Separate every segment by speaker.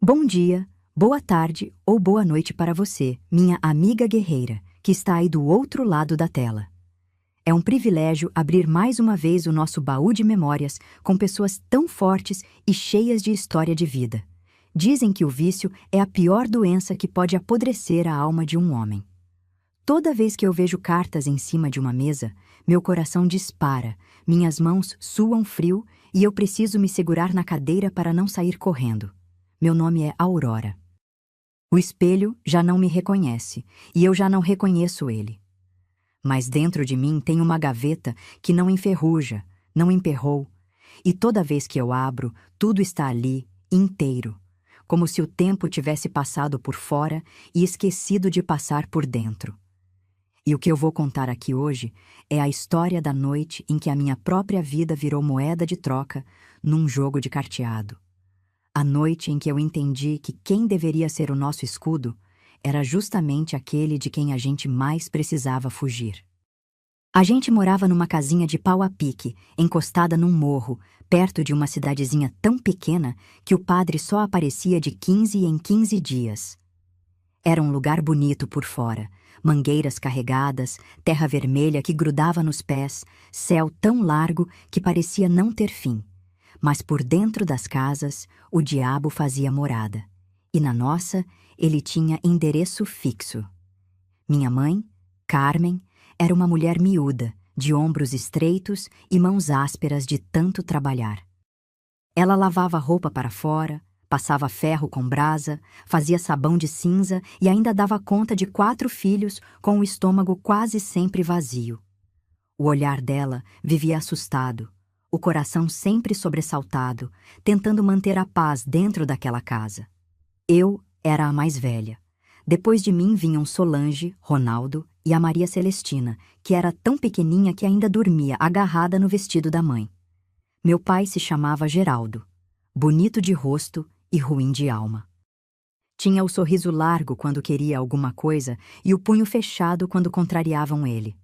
Speaker 1: Bom dia, boa tarde ou boa noite para você, minha amiga guerreira, que está aí do outro lado da tela. É um privilégio abrir mais uma vez o nosso baú de memórias com pessoas tão fortes e cheias de história de vida. Dizem que o vício é a pior doença que pode apodrecer a alma de um homem. Toda vez que eu vejo cartas em cima de uma mesa, meu coração dispara, minhas mãos suam frio e eu preciso me segurar na cadeira para não sair correndo. Meu nome é Aurora. O espelho já não me reconhece e eu já não reconheço ele. Mas dentro de mim tem uma gaveta que não enferruja, não emperrou, e toda vez que eu abro, tudo está ali, inteiro, como se o tempo tivesse passado por fora e esquecido de passar por dentro. E o que eu vou contar aqui hoje é a história da noite em que a minha própria vida virou moeda de troca num jogo de carteado. A noite em que eu entendi que quem deveria ser o nosso escudo era justamente aquele de quem a gente mais precisava fugir. A gente morava numa casinha de pau a pique, encostada num morro, perto de uma cidadezinha tão pequena que o padre só aparecia de 15 em 15 dias. Era um lugar bonito por fora, mangueiras carregadas, terra vermelha que grudava nos pés, céu tão largo que parecia não ter fim. Mas por dentro das casas, o diabo fazia morada. E na nossa, ele tinha endereço fixo. Minha mãe, Carmen, era uma mulher miúda, de ombros estreitos e mãos ásperas de tanto trabalhar. Ela lavava roupa para fora, passava ferro com brasa, fazia sabão de cinza e ainda dava conta de 4 filhos com o estômago quase sempre vazio. O olhar dela vivia assustado, o coração sempre sobressaltado, tentando manter a paz dentro daquela casa. Eu era a mais velha. Depois de mim vinham Solange, Ronaldo e a Maria Celestina, que era tão pequeninha que ainda dormia agarrada no vestido da mãe. Meu pai se chamava Geraldo, bonito de rosto e ruim de alma. Tinha o sorriso largo quando queria alguma coisa e o punho fechado quando contrariavam ele.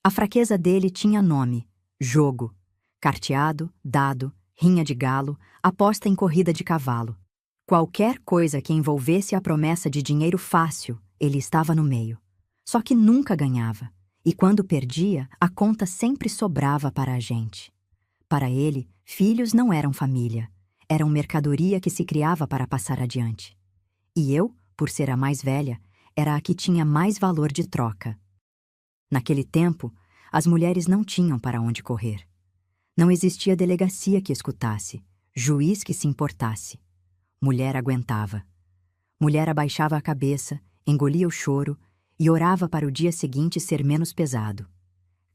Speaker 1: A fraqueza dele tinha nome: jogo. Carteado, dado, rinha de galo, aposta em corrida de cavalo. Qualquer coisa que envolvesse a promessa de dinheiro fácil, ele estava no meio. Só que nunca ganhava, e quando perdia, a conta sempre sobrava para a gente. Para ele, filhos não eram família, eram mercadoria que se criava para passar adiante. E eu, por ser a mais velha, era a que tinha mais valor de troca. Naquele tempo, as mulheres não tinham para onde correr. Não existia delegacia que escutasse, juiz que se importasse. Mulher aguentava. Mulher abaixava a cabeça, engolia o choro e orava para o dia seguinte ser menos pesado.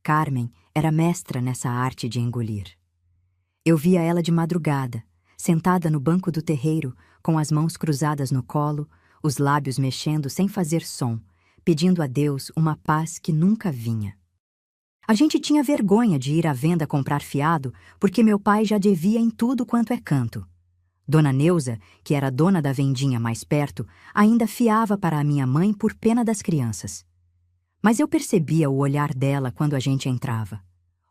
Speaker 1: Carmen era mestra nessa arte de engolir. Eu via ela de madrugada, sentada no banco do terreiro, com as mãos cruzadas no colo, os lábios mexendo sem fazer som, pedindo a Deus uma paz que nunca vinha. A gente tinha vergonha de ir à venda comprar fiado, porque meu pai já devia em tudo quanto é canto. Dona Neuza, que era dona da vendinha mais perto, ainda fiava para a minha mãe por pena das crianças. Mas eu percebia o olhar dela quando a gente entrava.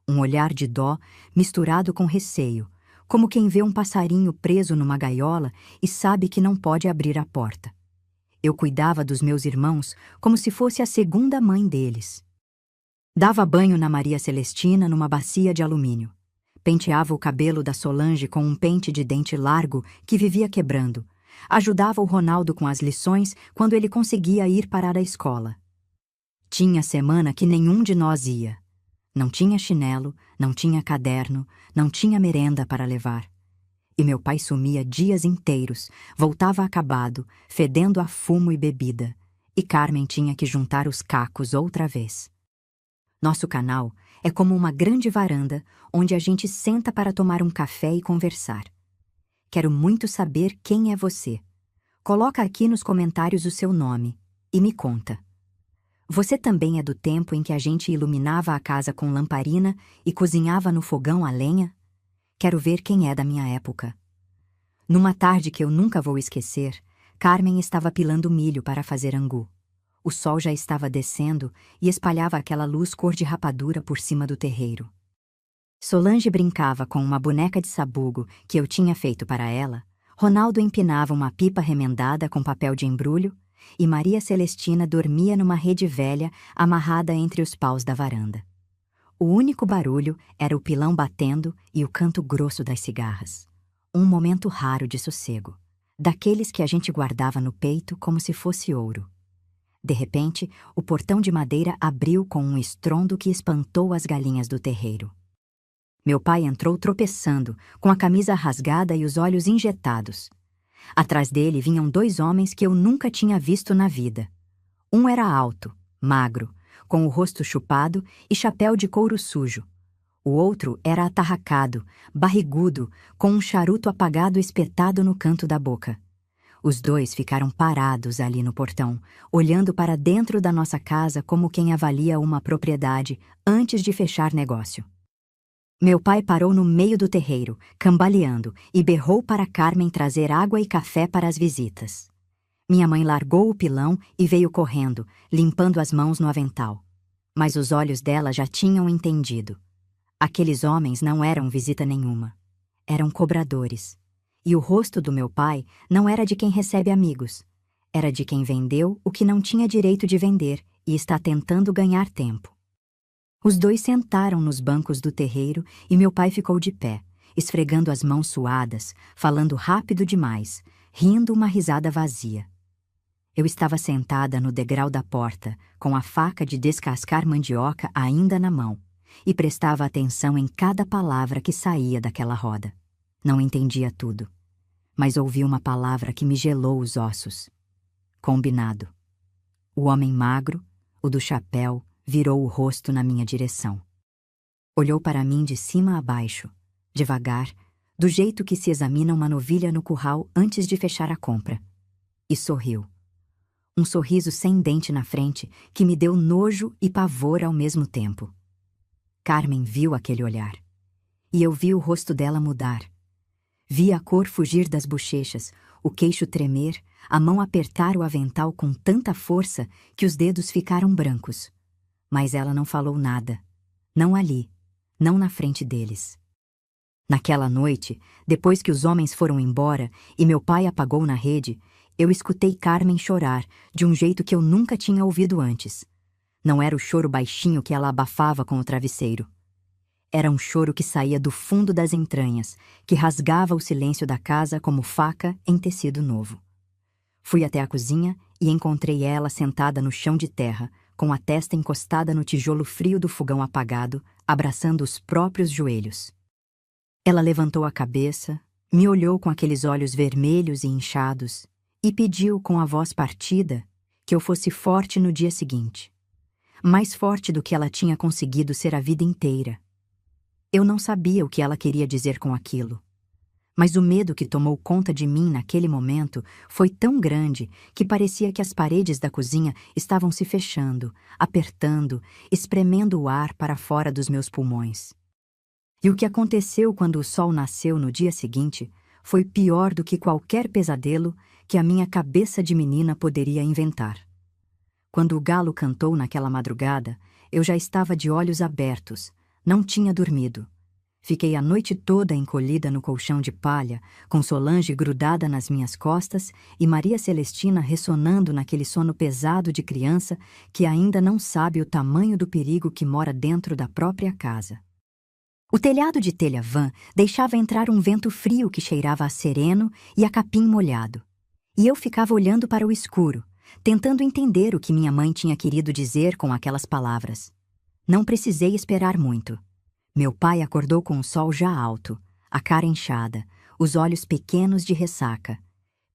Speaker 1: Um olhar de dó misturado com receio, como quem vê um passarinho preso numa gaiola e sabe que não pode abrir a porta. Eu cuidava dos meus irmãos como se fosse a segunda mãe deles. Dava banho na Maria Celestina numa bacia de alumínio. Penteava o cabelo da Solange com um pente de dente largo que vivia quebrando. Ajudava o Ronaldo com as lições quando ele conseguia ir parar a escola. Tinha semana que nenhum de nós ia. Não tinha chinelo, não tinha caderno, não tinha merenda para levar. E meu pai sumia dias inteiros, voltava acabado, fedendo a fumo e bebida. E Carmen tinha que juntar os cacos outra vez. Nosso canal é como uma grande varanda onde a gente senta para tomar um café e conversar. Quero muito saber quem é você. Coloca aqui nos comentários o seu nome e me conta. Você também é do tempo em que a gente iluminava a casa com lamparina e cozinhava no fogão a lenha? Quero ver quem é da minha época. Numa tarde que eu nunca vou esquecer, Carmen estava pilando milho para fazer angu. O sol já estava descendo e espalhava aquela luz cor de rapadura por cima do terreiro. Solange brincava com uma boneca de sabugo que eu tinha feito para ela, Ronaldo empinava uma pipa remendada com papel de embrulho e Maria Celestina dormia numa rede velha amarrada entre os paus da varanda. O único barulho era o pilão batendo e o canto grosso das cigarras. Um momento raro de sossego, daqueles que a gente guardava no peito como se fosse ouro. De repente, o portão de madeira abriu com um estrondo que espantou as galinhas do terreiro. Meu pai entrou tropeçando, com a camisa rasgada e os olhos injetados. Atrás dele vinham 2 homens que eu nunca tinha visto na vida. Um era alto, magro, com o rosto chupado e chapéu de couro sujo. O outro era atarracado, barrigudo, com um charuto apagado espetado no canto da boca. Os 2 ficaram parados ali no portão, olhando para dentro da nossa casa como quem avalia uma propriedade antes de fechar negócio. Meu pai parou no meio do terreiro, cambaleando, e berrou para Carmen trazer água e café para as visitas. Minha mãe largou o pilão e veio correndo, limpando as mãos no avental. Mas os olhos dela já tinham entendido. Aqueles homens não eram visita nenhuma. Eram cobradores. E o rosto do meu pai não era de quem recebe amigos. Era de quem vendeu o que não tinha direito de vender e está tentando ganhar tempo. Os 2 sentaram nos bancos do terreiro e meu pai ficou de pé, esfregando as mãos suadas, falando rápido demais, rindo uma risada vazia. Eu estava sentada no degrau da porta, com a faca de descascar mandioca ainda na mão, e prestava atenção em cada palavra que saía daquela roda. Não entendia tudo, mas ouvi uma palavra que me gelou os ossos. Combinado. O homem magro, o do chapéu, virou o rosto na minha direção. Olhou para mim de cima a baixo, devagar, do jeito que se examina uma novilha no curral antes de fechar a compra. E sorriu. Um sorriso sem dente na frente que me deu nojo e pavor ao mesmo tempo. Carmen viu aquele olhar. E eu vi o rosto dela mudar. Vi a cor fugir das bochechas, o queixo tremer, a mão apertar o avental com tanta força que os dedos ficaram brancos. Mas ela não falou nada. Não ali, não na frente deles. Naquela noite, depois que os homens foram embora e meu pai apagou na rede, eu escutei Carmen chorar de um jeito que eu nunca tinha ouvido antes. Não era o choro baixinho que ela abafava com o travesseiro. Era um choro que saía do fundo das entranhas, que rasgava o silêncio da casa como faca em tecido novo. Fui até a cozinha e encontrei ela sentada no chão de terra, com a testa encostada no tijolo frio do fogão apagado, abraçando os próprios joelhos. Ela levantou a cabeça, me olhou com aqueles olhos vermelhos e inchados e pediu com a voz partida que eu fosse forte no dia seguinte. Mais forte do que ela tinha conseguido ser a vida inteira. Eu não sabia o que ela queria dizer com aquilo. Mas o medo que tomou conta de mim naquele momento foi tão grande que parecia que as paredes da cozinha estavam se fechando, apertando, espremendo o ar para fora dos meus pulmões. E o que aconteceu quando o sol nasceu no dia seguinte foi pior do que qualquer pesadelo que a minha cabeça de menina poderia inventar. Quando o galo cantou naquela madrugada, eu já estava de olhos abertos, não tinha dormido. Fiquei a noite toda encolhida no colchão de palha, com Solange grudada nas minhas costas e Maria Celestina ressonando naquele sono pesado de criança que ainda não sabe o tamanho do perigo que mora dentro da própria casa. O telhado de telha-vã deixava entrar um vento frio que cheirava a sereno e a capim molhado. E eu ficava olhando para o escuro, tentando entender o que minha mãe tinha querido dizer com aquelas palavras. Não precisei esperar muito. Meu pai acordou com o sol já alto, a cara inchada, os olhos pequenos de ressaca.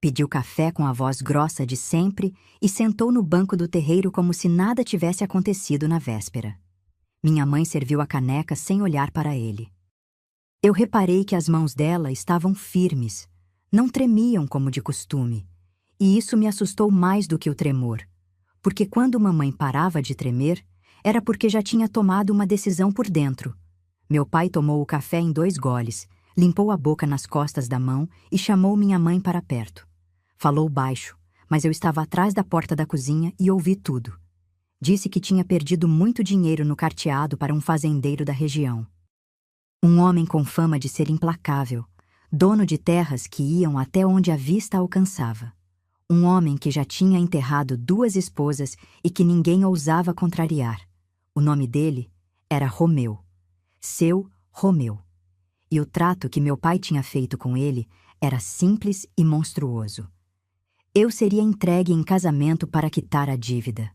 Speaker 1: Pediu café com a voz grossa de sempre e sentou no banco do terreiro como se nada tivesse acontecido na véspera. Minha mãe serviu a caneca sem olhar para ele. Eu reparei que as mãos dela estavam firmes, não tremiam como de costume, e isso me assustou mais do que o tremor, porque quando mamãe parava de tremer, era porque já tinha tomado uma decisão por dentro. Meu pai tomou o café em 2 goles, limpou a boca nas costas da mão e chamou minha mãe para perto. Falou baixo, mas eu estava atrás da porta da cozinha e ouvi tudo. Disse que tinha perdido muito dinheiro no carteado para um fazendeiro da região. Um homem com fama de ser implacável, dono de terras que iam até onde a vista alcançava. Um homem que já tinha enterrado 2 esposas e que ninguém ousava contrariar. O nome dele era Romeu. Seu Romeu. E o trato que meu pai tinha feito com ele era simples e monstruoso. Eu seria entregue em casamento para quitar a dívida.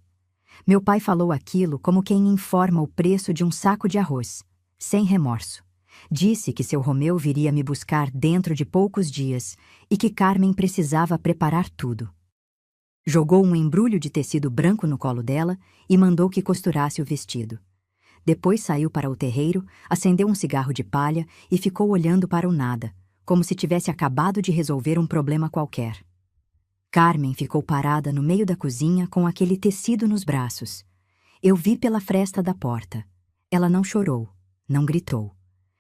Speaker 1: Meu pai falou aquilo como quem informa o preço de um saco de arroz, sem remorso. Disse que seu Romeu viria me buscar dentro de poucos dias e que Carmen precisava preparar tudo. Jogou um embrulho de tecido branco no colo dela e mandou que costurasse o vestido. Depois saiu para o terreiro, acendeu um cigarro de palha e ficou olhando para o nada, como se tivesse acabado de resolver um problema qualquer. Carmen ficou parada no meio da cozinha com aquele tecido nos braços. Eu vi pela fresta da porta. Ela não chorou, não gritou.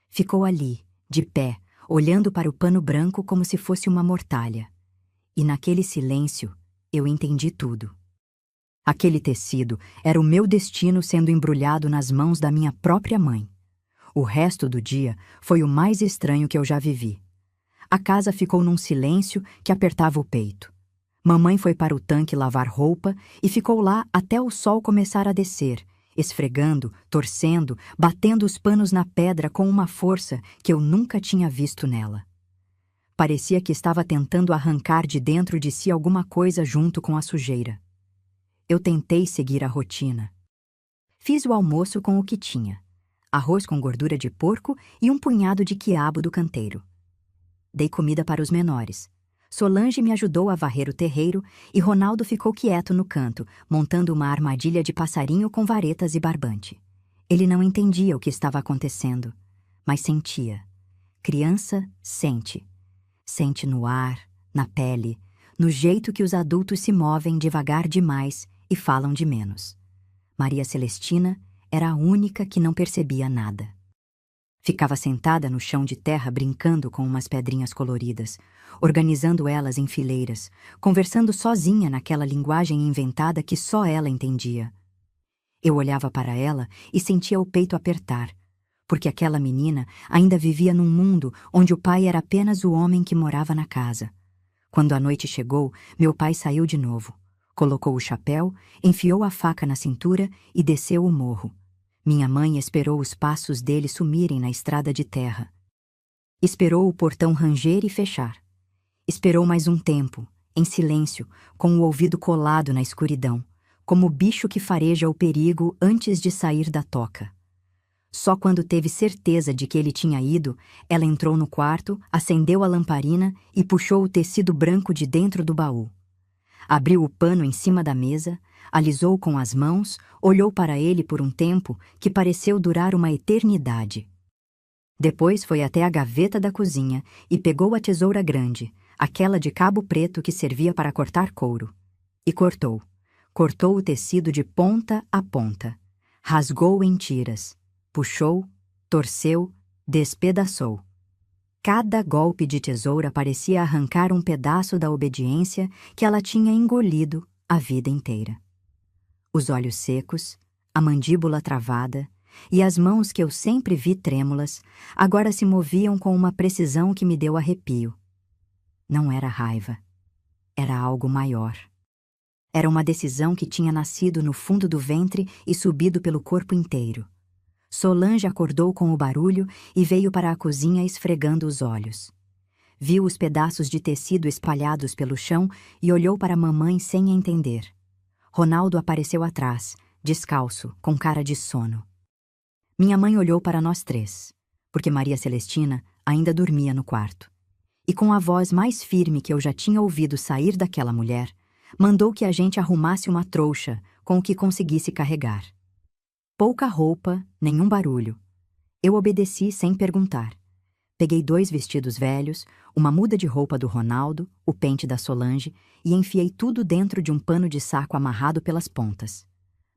Speaker 1: Ficou ali, de pé, olhando para o pano branco como se fosse uma mortalha. E naquele silêncio, eu entendi tudo. Aquele tecido era o meu destino sendo embrulhado nas mãos da minha própria mãe. O resto do dia foi o mais estranho que eu já vivi. A casa ficou num silêncio que apertava o peito. Mamãe foi para o tanque lavar roupa e ficou lá até o sol começar a descer, esfregando, torcendo, batendo os panos na pedra com uma força que eu nunca tinha visto nela. Parecia que estava tentando arrancar de dentro de si alguma coisa junto com a sujeira. Eu tentei seguir a rotina. Fiz o almoço com o que tinha: arroz com gordura de porco e um punhado de quiabo do canteiro. Dei comida para os menores. Solange me ajudou a varrer o terreiro e Ronaldo ficou quieto no canto, montando uma armadilha de passarinho com varetas e barbante. Ele não entendia o que estava acontecendo, mas sentia. Criança sente. Sente no ar, na pele, no jeito que os adultos se movem devagar demais e falam de menos. Maria Celestina era a única que não percebia nada. Ficava sentada no chão de terra brincando com umas pedrinhas coloridas, organizando elas em fileiras, conversando sozinha naquela linguagem inventada que só ela entendia. Eu olhava para ela e sentia o peito apertar, porque aquela menina ainda vivia num mundo onde o pai era apenas o homem que morava na casa. Quando a noite chegou, meu pai saiu de novo, colocou o chapéu, enfiou a faca na cintura e desceu o morro. Minha mãe esperou os passos dele sumirem na estrada de terra. Esperou o portão ranger e fechar. Esperou mais um tempo, em silêncio, com o ouvido colado na escuridão, como o bicho que fareja o perigo antes de sair da toca. Só quando teve certeza de que ele tinha ido, ela entrou no quarto, acendeu a lamparina e puxou o tecido branco de dentro do baú. Abriu o pano em cima da mesa, alisou com as mãos, olhou para ele por um tempo que pareceu durar uma eternidade. Depois foi até a gaveta da cozinha e pegou a tesoura grande, aquela de cabo preto que servia para cortar couro. E cortou. Cortou o tecido de ponta a ponta. Rasgou em tiras. Puxou, torceu, despedaçou. Cada golpe de tesoura parecia arrancar um pedaço da obediência que ela tinha engolido a vida inteira. Os olhos secos, a mandíbula travada e as mãos que eu sempre vi trêmulas, agora se moviam com uma precisão que me deu arrepio. Não era raiva. Era algo maior. Era uma decisão que tinha nascido no fundo do ventre e subido pelo corpo inteiro. Solange acordou com o barulho e veio para a cozinha esfregando os olhos. Viu os pedaços de tecido espalhados pelo chão e olhou para a mamãe sem entender. Ronaldo apareceu atrás, descalço, com cara de sono. Minha mãe olhou para nós 3, porque Maria Celestina ainda dormia no quarto. E com a voz mais firme que eu já tinha ouvido sair daquela mulher, mandou que a gente arrumasse uma trouxa com o que conseguisse carregar. Pouca roupa, nenhum barulho. Eu obedeci sem perguntar. Peguei 2 vestidos velhos, uma muda de roupa do Ronaldo, o pente da Solange e enfiei tudo dentro de um pano de saco amarrado pelas pontas.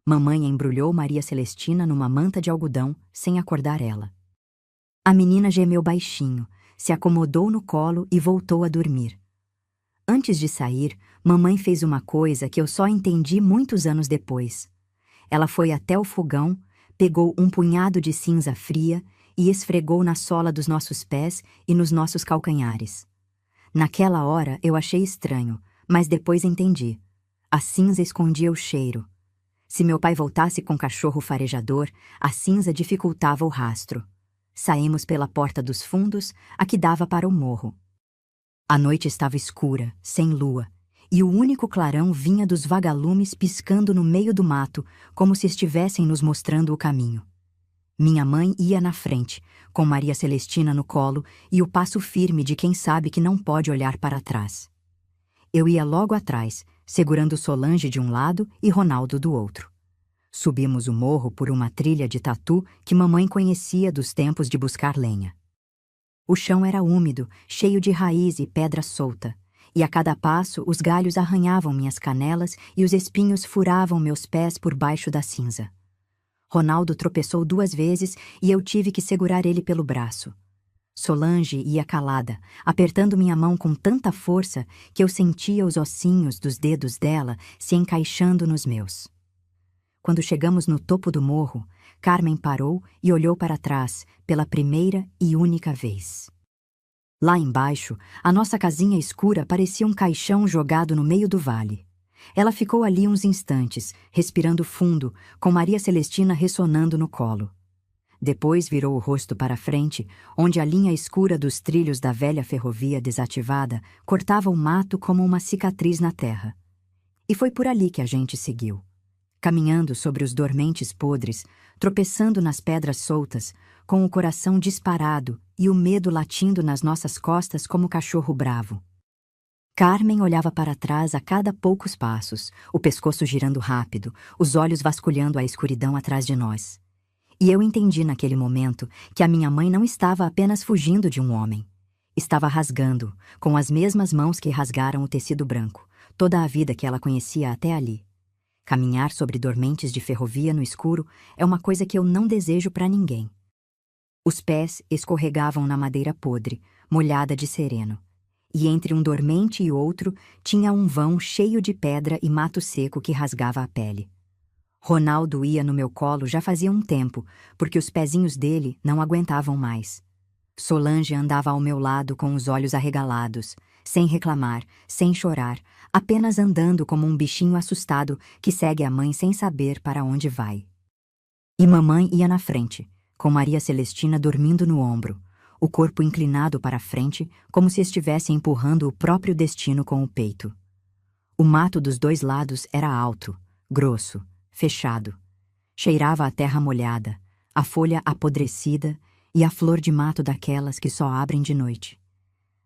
Speaker 1: Mamãe embrulhou Maria Celestina numa manta de algodão, sem acordar ela. A menina gemeu baixinho, se acomodou no colo e voltou a dormir. Antes de sair, mamãe fez uma coisa que eu só entendi muitos anos depois. Ela foi até o fogão, pegou um punhado de cinza fria e esfregou na sola dos nossos pés e nos nossos calcanhares. Naquela hora eu achei estranho, mas depois entendi. A cinza escondia o cheiro. Se meu pai voltasse com o cachorro farejador, a cinza dificultava o rastro. Saímos pela porta dos fundos, a que dava para o morro. A noite estava escura, sem lua, e o único clarão vinha dos vagalumes piscando no meio do mato, como se estivessem nos mostrando o caminho. Minha mãe ia na frente, com Maria Celestina no colo e o passo firme de quem sabe que não pode olhar para trás. Eu ia logo atrás, segurando Solange de um lado e Ronaldo do outro. Subimos o morro por uma trilha de tatu que mamãe conhecia dos tempos de buscar lenha. O chão era úmido, cheio de raiz e pedra solta, e a cada passo os galhos arranhavam minhas canelas e os espinhos furavam meus pés por baixo da cinza. Ronaldo tropeçou 2 vezes e eu tive que segurar ele pelo braço. Solange ia calada, apertando minha mão com tanta força que eu sentia os ossinhos dos dedos dela se encaixando nos meus. Quando chegamos no topo do morro, Carmen parou e olhou para trás pela primeira e única vez. Lá embaixo, a nossa casinha escura parecia um caixão jogado no meio do vale. Ela ficou ali uns instantes, respirando fundo, com Maria Celestina ressonando no colo. Depois virou o rosto para a frente, onde a linha escura dos trilhos da velha ferrovia desativada cortava o mato como uma cicatriz na terra. E foi por ali que a gente seguiu. Caminhando sobre os dormentes podres, tropeçando nas pedras soltas, com o coração disparado e o medo latindo nas nossas costas como cachorro bravo. Carmen olhava para trás a cada poucos passos, o pescoço girando rápido, os olhos vasculhando a escuridão atrás de nós. E eu entendi naquele momento que a minha mãe não estava apenas fugindo de um homem. Estava rasgando, com as mesmas mãos que rasgaram o tecido branco, toda a vida que ela conhecia até ali. Caminhar sobre dormentes de ferrovia no escuro é uma coisa que eu não desejo para ninguém. Os pés escorregavam na madeira podre, molhada de sereno. E entre um dormente e outro tinha um vão cheio de pedra e mato seco que rasgava a pele. Ronaldo ia no meu colo já fazia um tempo, porque os pezinhos dele não aguentavam mais. Solange andava ao meu lado com os olhos arregalados, sem reclamar, sem chorar, apenas andando como um bichinho assustado que segue a mãe sem saber para onde vai. E mamãe ia na frente, com Maria Celestina dormindo no ombro, o corpo inclinado para a frente, como se estivesse empurrando o próprio destino com o peito. O mato dos 2 lados era alto, grosso, fechado. Cheirava a terra molhada, a folha apodrecida e a flor de mato daquelas que só abrem de noite.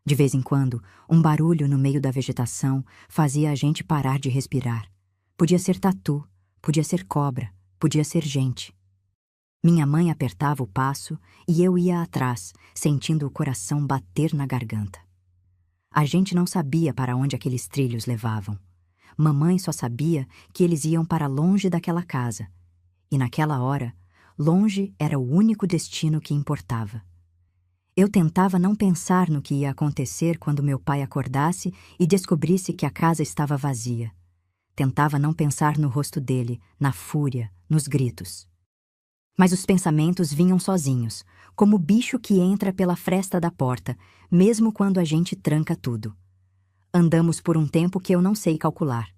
Speaker 1: De vez em quando, um barulho no meio da vegetação fazia a gente parar de respirar. Podia ser tatu, podia ser cobra, podia ser gente. Minha mãe apertava o passo e eu ia atrás, sentindo o coração bater na garganta. A gente não sabia para onde aqueles trilhos levavam. Mamãe só sabia que eles iam para longe daquela casa. E naquela hora, longe era o único destino que importava. Eu tentava não pensar no que ia acontecer quando meu pai acordasse e descobrisse que a casa estava vazia. Tentava não pensar no rosto dele, na fúria, nos gritos. Mas os pensamentos vinham sozinhos, como o bicho que entra pela fresta da porta, mesmo quando a gente tranca tudo. Andamos por um tempo que eu não sei calcular.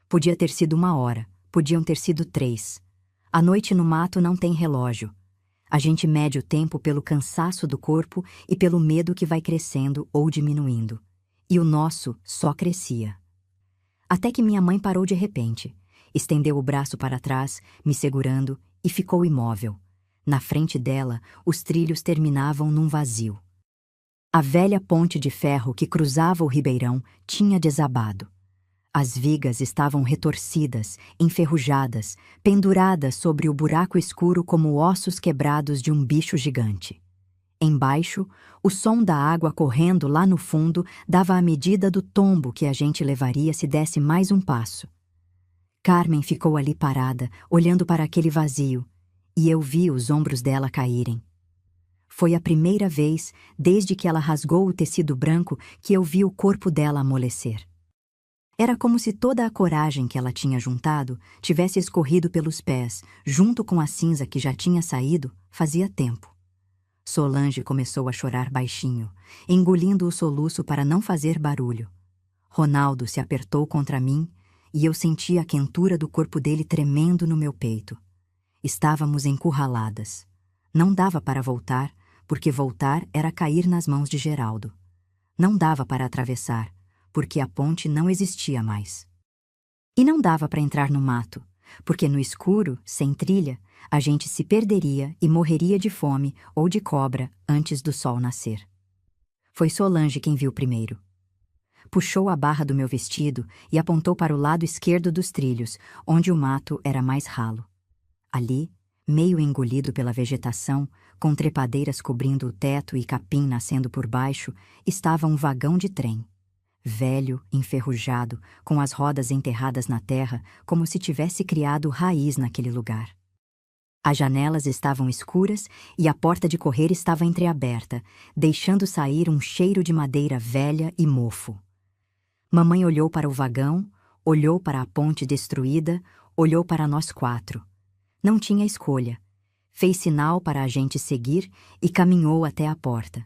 Speaker 1: Podia ter sido 1 hora, podiam ter sido 3. A noite no mato não tem relógio. A gente mede o tempo pelo cansaço do corpo e pelo medo que vai crescendo ou diminuindo. E o nosso só crescia. Até que minha mãe parou de repente, estendeu o braço para trás, me segurando, e ficou imóvel. Na frente dela, os trilhos terminavam num vazio. A velha ponte de ferro que cruzava o ribeirão tinha desabado. As vigas estavam retorcidas, enferrujadas, penduradas sobre o buraco escuro como ossos quebrados de um bicho gigante. Embaixo, o som da água correndo lá no fundo dava a medida do tombo que a gente levaria se desse mais um passo. Carmen ficou ali parada, olhando para aquele vazio, e eu vi os ombros dela caírem. Foi a primeira vez, desde que ela rasgou o tecido branco, que eu vi o corpo dela amolecer. Era como se toda a coragem que ela tinha juntado tivesse escorrido pelos pés, junto com a cinza que já tinha saído, fazia tempo. Solange começou a chorar baixinho, engolindo o soluço para não fazer barulho. Ronaldo se apertou contra mim e eu senti a quentura do corpo dele tremendo no meu peito. Estávamos encurraladas. Não dava para voltar, porque voltar era cair nas mãos de Geraldo. Não dava para atravessar, porque a ponte não existia mais. E não dava para entrar no mato, porque no escuro, sem trilha, a gente se perderia e morreria de fome ou de cobra antes do sol nascer. Foi Solange quem viu primeiro. Puxou a barra do meu vestido e apontou para o lado esquerdo dos trilhos, onde o mato era mais ralo. Ali, meio engolido pela vegetação, com trepadeiras cobrindo o teto e capim nascendo por baixo, estava um vagão de trem. Velho, enferrujado, com as rodas enterradas na terra, como se tivesse criado raiz naquele lugar. As janelas estavam escuras e a porta de correr estava entreaberta, deixando sair um cheiro de madeira velha e mofo. Mamãe olhou para o vagão, olhou para a ponte destruída, olhou para nós quatro. Não tinha escolha. Fez sinal para a gente seguir e caminhou até a porta.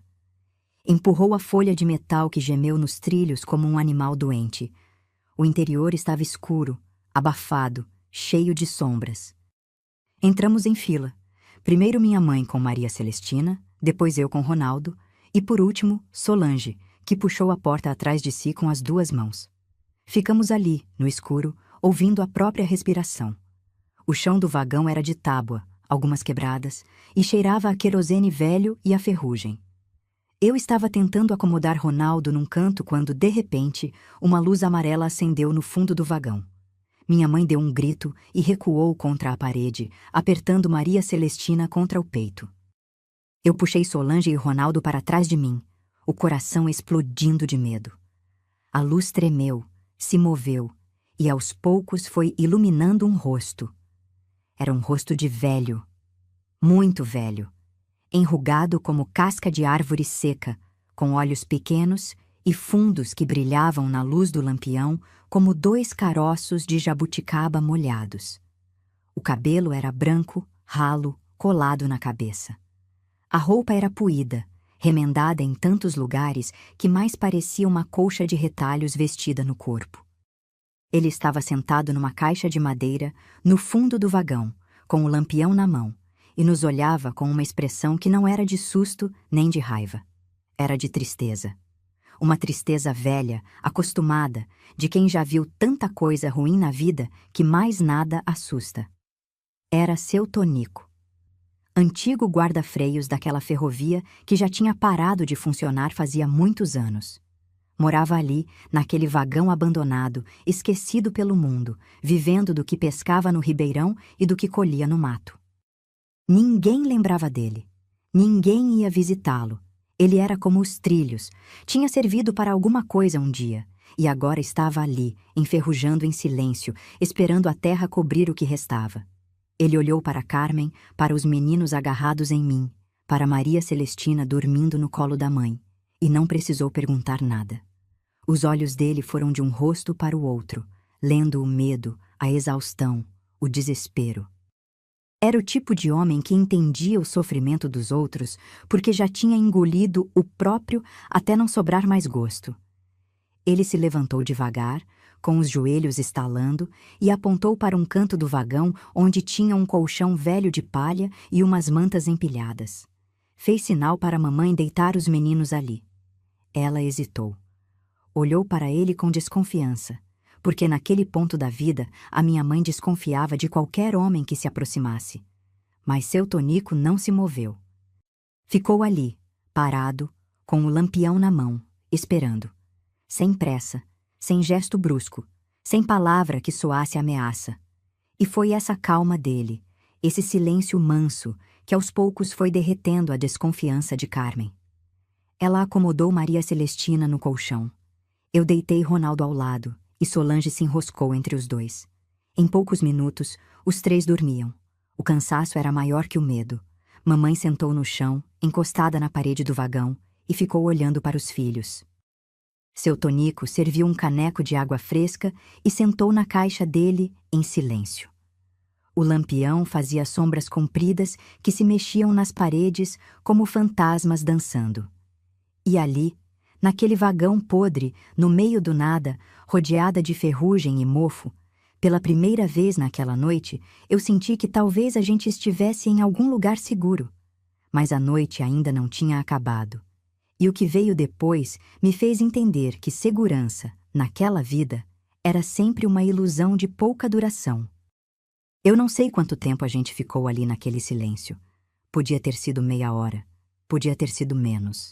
Speaker 1: Empurrou a folha de metal que gemeu nos trilhos como um animal doente. O interior estava escuro, abafado, cheio de sombras. Entramos em fila. Primeiro minha mãe com Maria Celestina, depois eu com Ronaldo e, por último, Solange, que puxou a porta atrás de si com as duas mãos. Ficamos ali, no escuro, ouvindo a própria respiração. O chão do vagão era de tábua, algumas quebradas, e cheirava a querosene velho e a ferrugem. Eu estava tentando acomodar Ronaldo num canto quando, de repente, uma luz amarela acendeu no fundo do vagão. Minha mãe deu um grito e recuou contra a parede, apertando Maria Celestina contra o peito. Eu puxei Solange e Ronaldo para trás de mim, o coração explodindo de medo. A luz tremeu, se moveu, e aos poucos foi iluminando um rosto. Era um rosto de velho, muito velho, enrugado como casca de árvore seca, com olhos pequenos e fundos que brilhavam na luz do lampião como dois caroços de jabuticaba molhados. O cabelo era branco, ralo, colado na cabeça. A roupa era puída, remendada em tantos lugares que mais parecia uma colcha de retalhos vestida no corpo. Ele estava sentado numa caixa de madeira, no fundo do vagão, com o lampião na mão, e nos olhava com uma expressão que não era de susto nem de raiva. Era de tristeza. Uma tristeza velha, acostumada, de quem já viu tanta coisa ruim na vida que mais nada assusta. Era seu Tonico. Antigo guarda-freios daquela ferrovia que já tinha parado de funcionar fazia muitos anos. Morava ali, naquele vagão abandonado, esquecido pelo mundo, vivendo do que pescava no ribeirão e do que colhia no mato. Ninguém lembrava dele. Ninguém ia visitá-lo. Ele era como os trilhos. Tinha servido para alguma coisa um dia, e agora estava ali, enferrujando em silêncio, esperando a terra cobrir o que restava. Ele olhou para Carmen, para os meninos agarrados em mim, para Maria Celestina dormindo no colo da mãe, e não precisou perguntar nada. Os olhos dele foram de um rosto para o outro, lendo o medo, a exaustão, o desespero. Era o tipo de homem que entendia o sofrimento dos outros porque já tinha engolido o próprio até não sobrar mais gosto. Ele se levantou devagar, com os joelhos estalando, e apontou para um canto do vagão onde tinha um colchão velho de palha e umas mantas empilhadas. Fez sinal para a mamãe deitar os meninos ali. Ela hesitou. Olhou para ele com desconfiança, porque naquele ponto da vida a minha mãe desconfiava de qualquer homem que se aproximasse. Mas seu Tonico não se moveu. Ficou ali, parado, com o lampião na mão, esperando. Sem pressa, sem gesto brusco, sem palavra que soasse ameaça. E foi essa calma dele, esse silêncio manso, que aos poucos foi derretendo a desconfiança de Carmen. Ela acomodou Maria Celestina no colchão. Eu deitei Ronaldo ao lado, e Solange se enroscou entre os dois. Em poucos minutos, os três dormiam. O cansaço era maior que o medo. Mamãe sentou no chão, encostada na parede do vagão, e ficou olhando para os filhos. Seu Tonico serviu um caneco de água fresca e sentou na caixa dele em silêncio. O lampião fazia sombras compridas que se mexiam nas paredes como fantasmas dançando. E ali, naquele vagão podre, no meio do nada, rodeada de ferrugem e mofo, pela primeira vez naquela noite, eu senti que talvez a gente estivesse em algum lugar seguro. Mas a noite ainda não tinha acabado. E o que veio depois me fez entender que segurança, naquela vida, era sempre uma ilusão de pouca duração. Eu não sei quanto tempo a gente ficou ali naquele silêncio. Podia ter sido meia hora, podia ter sido menos.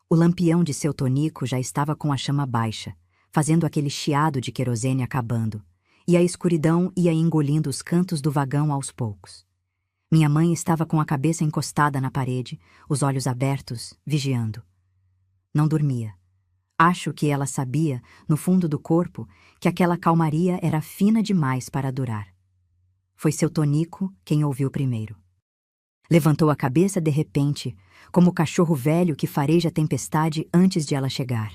Speaker 1: O lampião de seu Tonico já estava com a chama baixa, fazendo aquele chiado de querosene acabando, e a escuridão ia engolindo os cantos do vagão aos poucos. Minha mãe estava com a cabeça encostada na parede, os olhos abertos, vigiando. Não dormia. Acho que ela sabia, no fundo do corpo, que aquela calmaria era fina demais para durar. Foi seu Tonico quem ouviu primeiro. Levantou a cabeça de repente, como o cachorro velho que fareja a tempestade antes de ela chegar.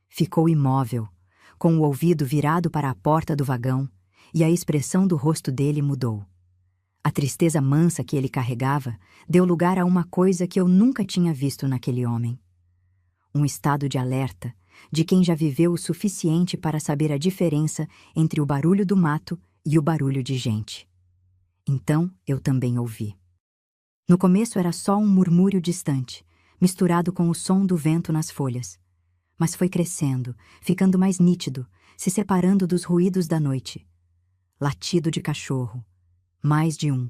Speaker 1: Ficou imóvel, com o ouvido virado para a porta do vagão, e a expressão do rosto dele mudou. A tristeza mansa que ele carregava deu lugar a uma coisa que eu nunca tinha visto naquele homem. Um estado de alerta, de quem já viveu o suficiente para saber a diferença entre o barulho do mato e o barulho de gente. Então eu também ouvi. No começo era só um murmúrio distante, misturado com o som do vento nas folhas. Mas foi crescendo, ficando mais nítido, se separando dos ruídos da noite. Latido de cachorro, mais de um.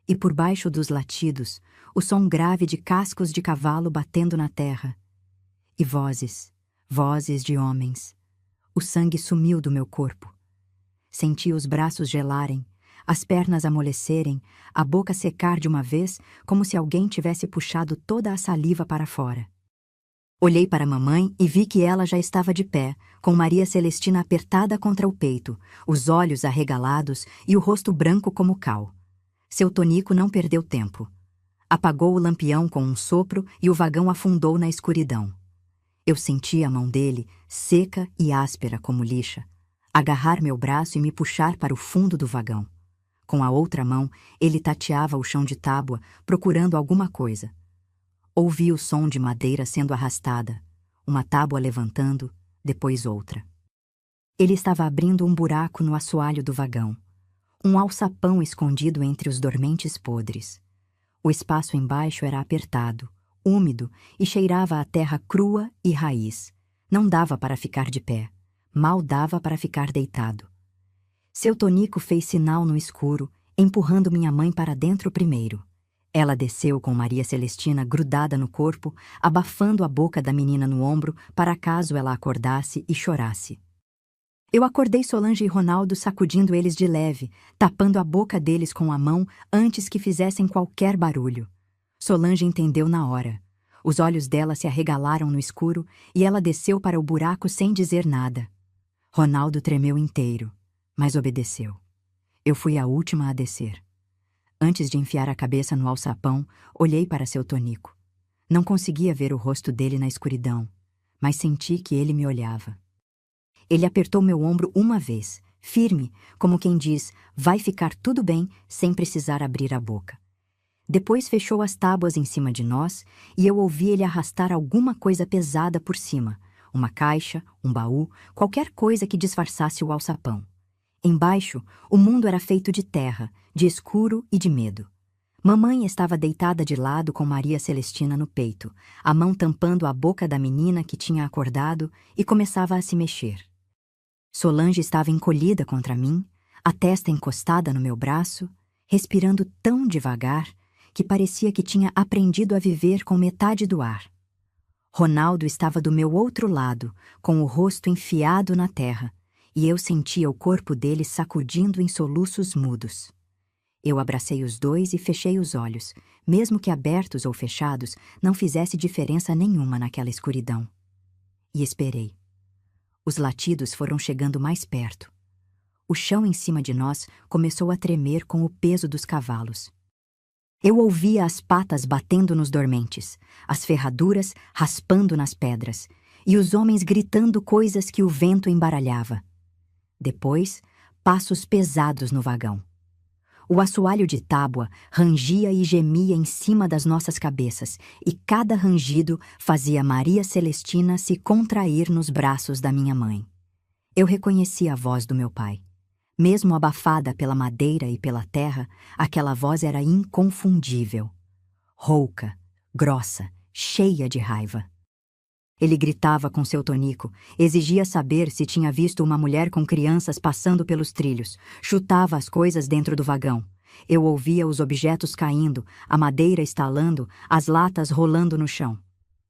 Speaker 1: E por baixo dos latidos, o som grave de cascos de cavalo batendo na terra. E vozes, vozes de homens. O sangue sumiu do meu corpo. Senti os braços gelarem, as pernas amolecerem, a boca secar de uma vez, como se alguém tivesse puxado toda a saliva para fora. Olhei para a mamãe e vi que ela já estava de pé, com Maria Celestina apertada contra o peito, os olhos arregalados e o rosto branco como cal. Seu Tonico não perdeu tempo. Apagou o lampião com um sopro e o vagão afundou na escuridão. Eu senti a mão dele, seca e áspera como lixa, agarrar meu braço e me puxar para o fundo do vagão. Com a outra mão, ele tateava o chão de tábua, procurando alguma coisa. Ouvi o som de madeira sendo arrastada, uma tábua levantando, depois outra. Ele estava abrindo um buraco no assoalho do vagão, um alçapão escondido entre os dormentes podres. O espaço embaixo era apertado, úmido e cheirava a terra crua e raiz. Não dava para ficar de pé, mal dava para ficar deitado. Seu Tonico fez sinal no escuro, empurrando minha mãe para dentro primeiro. Ela desceu com Maria Celestina grudada no corpo, abafando a boca da menina no ombro para caso ela acordasse e chorasse. Eu acordei Solange e Ronaldo sacudindo eles de leve, tapando a boca deles com a mão antes que fizessem qualquer barulho. Solange entendeu na hora. Os olhos dela se arregalaram no escuro e ela desceu para o buraco sem dizer nada. Ronaldo tremeu inteiro, mas obedeceu. Eu fui a última a descer. Antes de enfiar a cabeça no alçapão, olhei para seu Tonico. Não conseguia ver o rosto dele na escuridão, mas senti que ele me olhava. Ele apertou meu ombro uma vez, firme, como quem diz, vai ficar tudo bem, sem precisar abrir a boca. Depois fechou as tábuas em cima de nós e eu ouvi ele arrastar alguma coisa pesada por cima, uma caixa, um baú, qualquer coisa que disfarçasse o alçapão. Embaixo, o mundo era feito de terra, de escuro e de medo. Mamãe estava deitada de lado com Maria Celestina no peito, a mão tampando a boca da menina que tinha acordado e começava a se mexer. Solange estava encolhida contra mim, a testa encostada no meu braço, respirando tão devagar que parecia que tinha aprendido a viver com metade do ar. Ronaldo estava do meu outro lado, com o rosto enfiado na terra, e eu sentia o corpo dele sacudindo em soluços mudos. Eu abracei os dois e fechei os olhos, mesmo que abertos ou fechados não fizesse diferença nenhuma naquela escuridão. E esperei. Os latidos foram chegando mais perto. O chão em cima de nós começou a tremer com o peso dos cavalos. Eu ouvia as patas batendo nos dormentes, as ferraduras raspando nas pedras, e os homens gritando coisas que o vento embaralhava. Depois, passos pesados no vagão. O assoalho de tábua rangia e gemia em cima das nossas cabeças, e cada rangido fazia Maria Celestina se contrair nos braços da minha mãe. Eu reconheci a voz do meu pai. Mesmo abafada pela madeira e pela terra, aquela voz era inconfundível. Rouca, grossa, cheia de raiva. Ele gritava com seu tonico, exigia saber se tinha visto uma mulher com crianças passando pelos trilhos, chutava as coisas dentro do vagão. Eu ouvia os objetos caindo, a madeira estalando, as latas rolando no chão.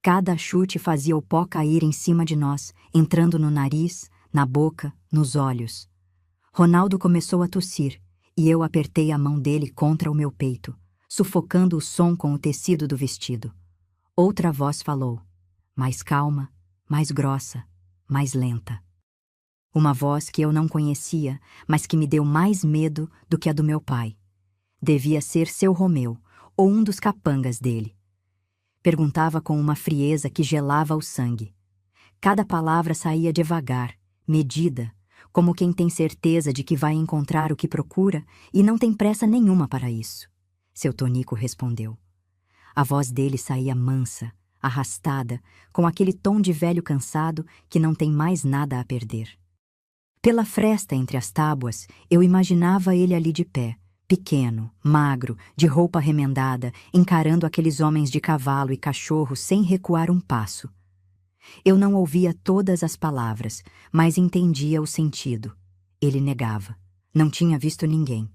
Speaker 1: Cada chute fazia o pó cair em cima de nós, entrando no nariz, na boca, nos olhos. Ronaldo começou a tossir, e eu apertei a mão dele contra o meu peito, sufocando o som com o tecido do vestido. Outra voz falou, mais calma, mais grossa, mais lenta. Uma voz que eu não conhecia, mas que me deu mais medo do que a do meu pai. Devia ser seu Romeu, ou um dos capangas dele. Perguntava com uma frieza que gelava o sangue. Cada palavra saía devagar, medida, como quem tem certeza de que vai encontrar o que procura e não tem pressa nenhuma para isso. Seu tonico respondeu. A voz dele saía mansa, arrastada, com aquele tom de velho cansado que não tem mais nada a perder. Pela fresta entre as tábuas, eu imaginava ele ali de pé, pequeno, magro, de roupa remendada, encarando aqueles homens de cavalo e cachorro sem recuar um passo. Eu não ouvia todas as palavras, mas entendia o sentido. Ele negava. Não tinha visto ninguém.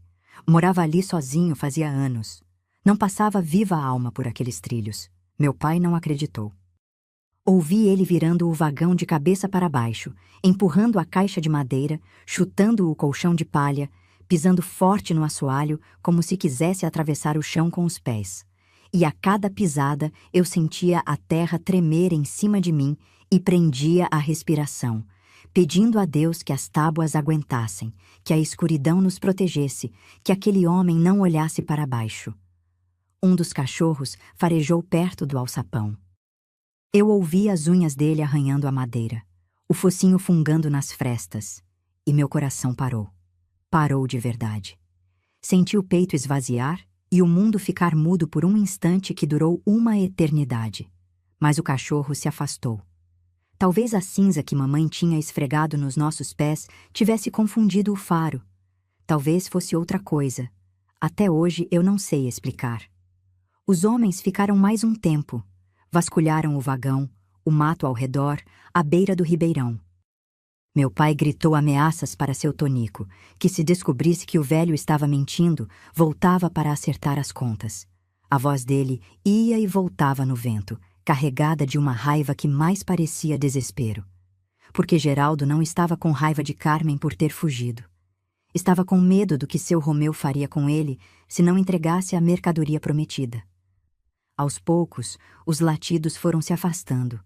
Speaker 1: Morava ali sozinho fazia anos. Não passava viva a alma por aqueles trilhos. Meu pai não acreditou. Ouvi ele virando o vagão de cabeça para baixo, empurrando a caixa de madeira, chutando o colchão de palha, pisando forte no assoalho como se quisesse atravessar o chão com os pés. E a cada pisada eu sentia a terra tremer em cima de mim e prendia a respiração, pedindo a Deus que as tábuas aguentassem, que a escuridão nos protegesse, que aquele homem não olhasse para baixo. Um dos cachorros farejou perto do alçapão. Eu ouvi as unhas dele arranhando a madeira, o focinho fungando nas frestas, e meu coração parou. Parou de verdade. Senti o peito esvaziar e o mundo ficar mudo por um instante que durou uma eternidade. Mas o cachorro se afastou. Talvez a cinza que mamãe tinha esfregado nos nossos pés tivesse confundido o faro. Talvez fosse outra coisa. Até hoje eu não sei explicar. Os homens ficaram mais um tempo. Vasculharam o vagão, o mato ao redor, à beira do ribeirão. Meu pai gritou ameaças para seu tonico, que se descobrisse que o velho estava mentindo, voltava para acertar as contas. A voz dele ia e voltava no vento, carregada de uma raiva que mais parecia desespero. Porque Geraldo não estava com raiva de Carmen por ter fugido. Estava com medo do que seu Romeu faria com ele se não entregasse a mercadoria prometida. Aos poucos, os latidos foram se afastando.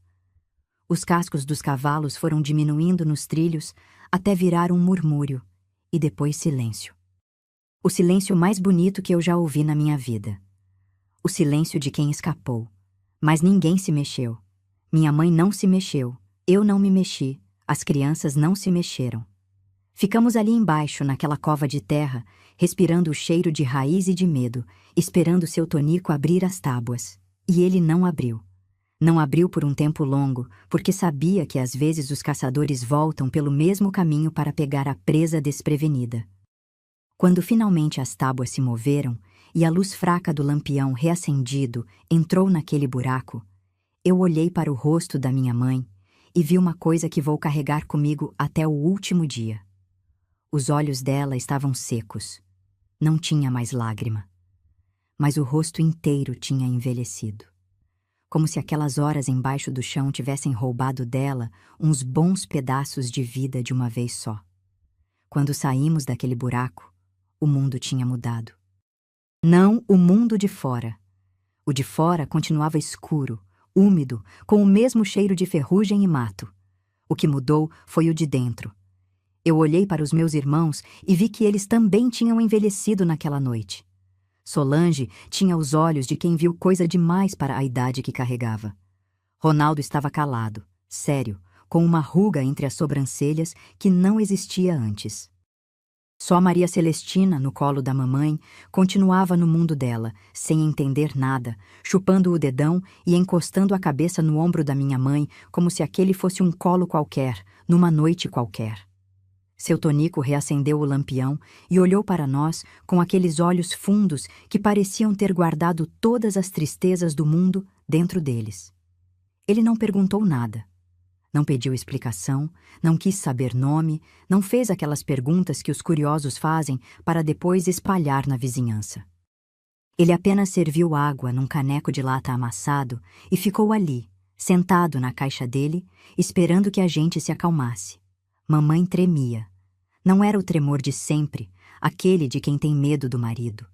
Speaker 1: Os cascos dos cavalos foram diminuindo nos trilhos até virar um murmúrio, e depois silêncio. O silêncio mais bonito que eu já ouvi na minha vida. O silêncio de quem escapou. Mas ninguém se mexeu. Minha mãe não se mexeu, eu não me mexi, as crianças não se mexeram. Ficamos ali embaixo, naquela cova de terra, respirando o cheiro de raiz e de medo, esperando seu tonico abrir as tábuas. E ele não abriu. Não abriu por um tempo longo, porque sabia que às vezes os caçadores voltam pelo mesmo caminho para pegar a presa desprevenida. Quando finalmente as tábuas se moveram e a luz fraca do lampião reacendido entrou naquele buraco, eu olhei para o rosto da minha mãe e vi uma coisa que vou carregar comigo até o último dia. Os olhos dela estavam secos. Não tinha mais lágrima. Mas o rosto inteiro tinha envelhecido. Como se aquelas horas embaixo do chão tivessem roubado dela uns bons pedaços de vida de uma vez só. Quando saímos daquele buraco, o mundo tinha mudado. Não o mundo de fora. O de fora continuava escuro, úmido, com o mesmo cheiro de ferrugem e mato. O que mudou foi o de dentro. Eu olhei para os meus irmãos e vi que eles também tinham envelhecido naquela noite. Solange tinha os olhos de quem viu coisa demais para a idade que carregava. Ronaldo estava calado, sério, com uma ruga entre as sobrancelhas que não existia antes. Só Maria Celestina, no colo da mamãe, continuava no mundo dela, sem entender nada, chupando o dedão e encostando a cabeça no ombro da minha mãe, como se aquele fosse um colo qualquer, numa noite qualquer. Seu Tonico reacendeu o lampião e olhou para nós com aqueles olhos fundos que pareciam ter guardado todas as tristezas do mundo dentro deles. Ele não perguntou nada. Não pediu explicação, não quis saber nome, não fez aquelas perguntas que os curiosos fazem para depois espalhar na vizinhança. Ele apenas serviu água num caneco de lata amassado e ficou ali, sentado na caixa dele, esperando que a gente se acalmasse. Mamãe tremia. Não era o tremor de sempre, aquele de quem tem medo do marido.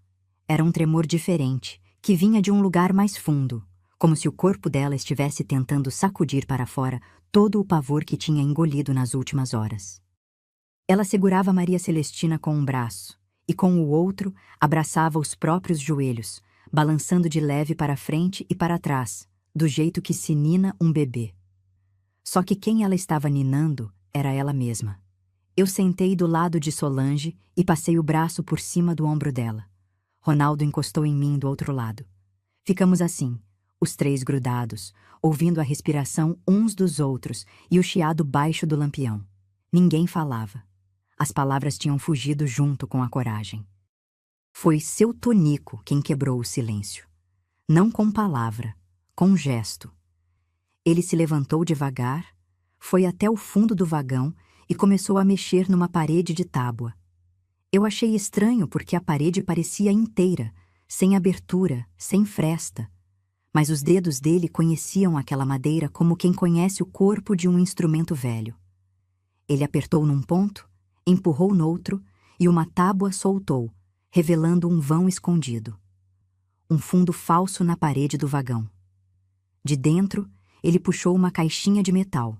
Speaker 1: Era um tremor diferente, que vinha de um lugar mais fundo, como se o corpo dela estivesse tentando sacudir para fora todo o pavor que tinha engolido nas últimas horas. Ela segurava Maria Celestina com um braço e com o outro abraçava os próprios joelhos, balançando de leve para frente e para trás, do jeito que se nina um bebê. Só que quem ela estava ninando era ela mesma. Eu sentei do lado de Solange e passei o braço por cima do ombro dela. Ronaldo encostou em mim do outro lado. Ficamos assim, os três grudados, ouvindo a respiração uns dos outros e o chiado baixo do lampião. Ninguém falava. As palavras tinham fugido junto com a coragem. Foi seu Tonico quem quebrou o silêncio. Não com palavra, com gesto. Ele se levantou devagar, foi até o fundo do vagão e começou a mexer numa parede de tábua. Eu achei estranho porque a parede parecia inteira, sem abertura, sem fresta. Mas os dedos dele conheciam aquela madeira como quem conhece o corpo de um instrumento velho. Ele apertou num ponto, empurrou noutro e uma tábua soltou, revelando um vão escondido. Um fundo falso na parede do vagão. De dentro, ele puxou uma caixinha de metal.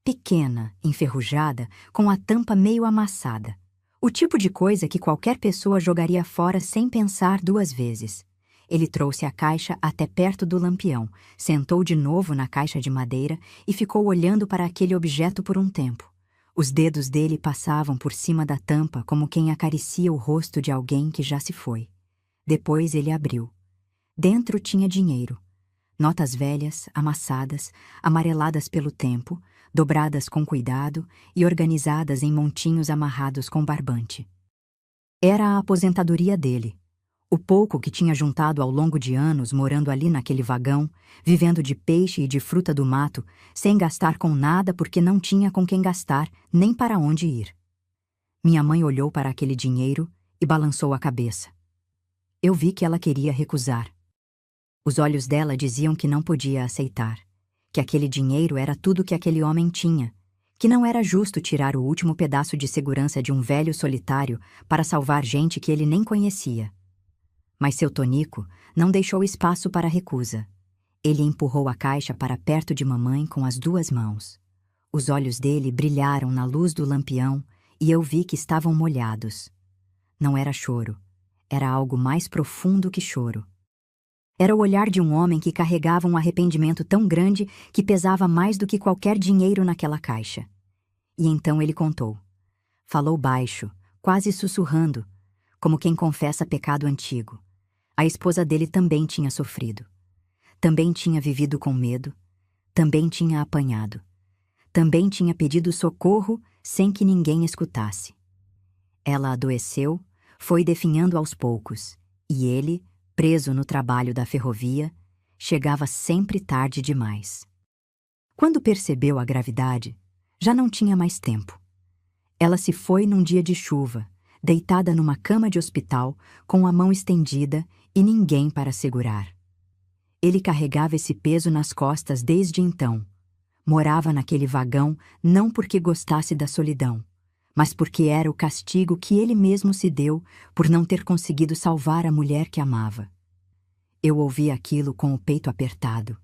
Speaker 1: Pequena, enferrujada, com a tampa meio amassada. O tipo de coisa que qualquer pessoa jogaria fora sem pensar duas vezes. Ele trouxe a caixa até perto do lampião, sentou de novo na caixa de madeira e ficou olhando para aquele objeto por um tempo. Os dedos dele passavam por cima da tampa como quem acaricia o rosto de alguém que já se foi. Depois ele abriu. Dentro tinha dinheiro. Notas velhas, amassadas, amareladas pelo tempo, dobradas com cuidado e organizadas em montinhos amarrados com barbante. Era a aposentadoria dele. O pouco que tinha juntado ao longo de anos morando ali naquele vagão, vivendo de peixe e de fruta do mato, sem gastar com nada porque não tinha com quem gastar, nem para onde ir. Minha mãe olhou para aquele dinheiro e balançou a cabeça. Eu vi que ela queria recusar. Os olhos dela diziam que não podia aceitar, que aquele dinheiro era tudo que aquele homem tinha, que não era justo tirar o último pedaço de segurança de um velho solitário para salvar gente que ele nem conhecia. Mas seu Tonico não deixou espaço para recusa. Ele empurrou a caixa para perto de mamãe com as duas mãos. Os olhos dele brilharam na luz do lampião e eu vi que estavam molhados. Não era choro. Era algo mais profundo que choro. Era o olhar de um homem que carregava um arrependimento tão grande que pesava mais do que qualquer dinheiro naquela caixa. E então ele contou. Falou baixo, quase sussurrando, como quem confessa pecado antigo. A esposa dele também tinha sofrido. Também tinha vivido com medo. Também tinha apanhado. Também tinha pedido socorro sem que ninguém escutasse. Ela adoeceu, foi definhando aos poucos, e ele, preso no trabalho da ferrovia, chegava sempre tarde demais. Quando percebeu a gravidade, já não tinha mais tempo. Ela se foi num dia de chuva, deitada numa cama de hospital, com a mão estendida e ninguém para segurar. Ele carregava esse peso nas costas desde então. Morava naquele vagão não porque gostasse da solidão, mas porque era o castigo que ele mesmo se deu por não ter conseguido salvar a mulher que amava. Eu ouvi aquilo com o peito apertado.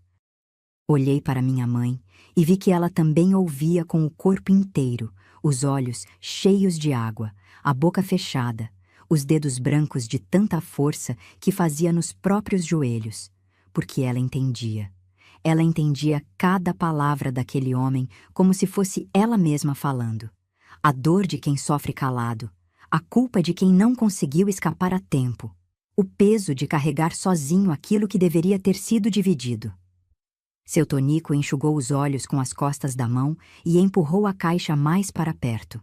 Speaker 1: Olhei para minha mãe e vi que ela também ouvia com o corpo inteiro, os olhos cheios de água, a boca fechada, os dedos brancos de tanta força que fazia nos próprios joelhos, porque ela entendia. Ela entendia cada palavra daquele homem como se fosse ela mesma falando. A dor de quem sofre calado, A culpa de quem não conseguiu escapar a tempo. O peso de carregar sozinho aquilo que deveria ter sido dividido. Seu Tonico enxugou os olhos com as costas da mão e empurrou a caixa mais para perto.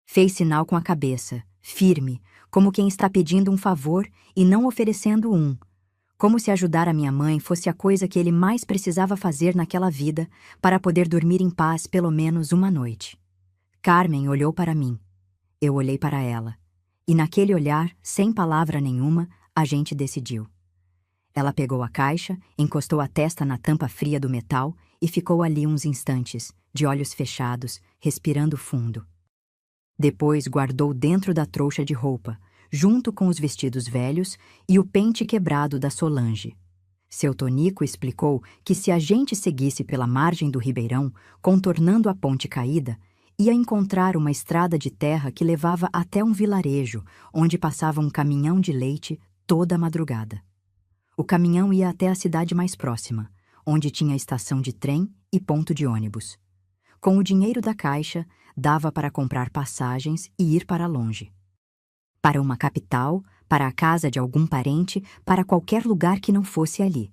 Speaker 1: Fez sinal com a cabeça, firme, como quem está pedindo um favor e não oferecendo um. Como se ajudar a minha mãe fosse a coisa que ele mais precisava fazer naquela vida para poder dormir em paz pelo menos uma noite. Carmen olhou para mim. Eu olhei para ela. E naquele olhar, sem palavra nenhuma, a gente decidiu. Ela pegou a caixa, encostou a testa na tampa fria do metal e ficou ali uns instantes, de olhos fechados, respirando fundo. Depois guardou dentro da trouxa de roupa, junto com os vestidos velhos e o pente quebrado da Solange. Seu Tonico explicou que se a gente seguisse pela margem do ribeirão, contornando a ponte caída, ia encontrar uma estrada de terra que levava até um vilarejo, onde passava um caminhão de leite toda a madrugada. O caminhão ia até a cidade mais próxima, onde tinha estação de trem e ponto de ônibus. Com o dinheiro da caixa, dava para comprar passagens e ir para longe. Para uma capital, para a casa de algum parente, para qualquer lugar que não fosse ali.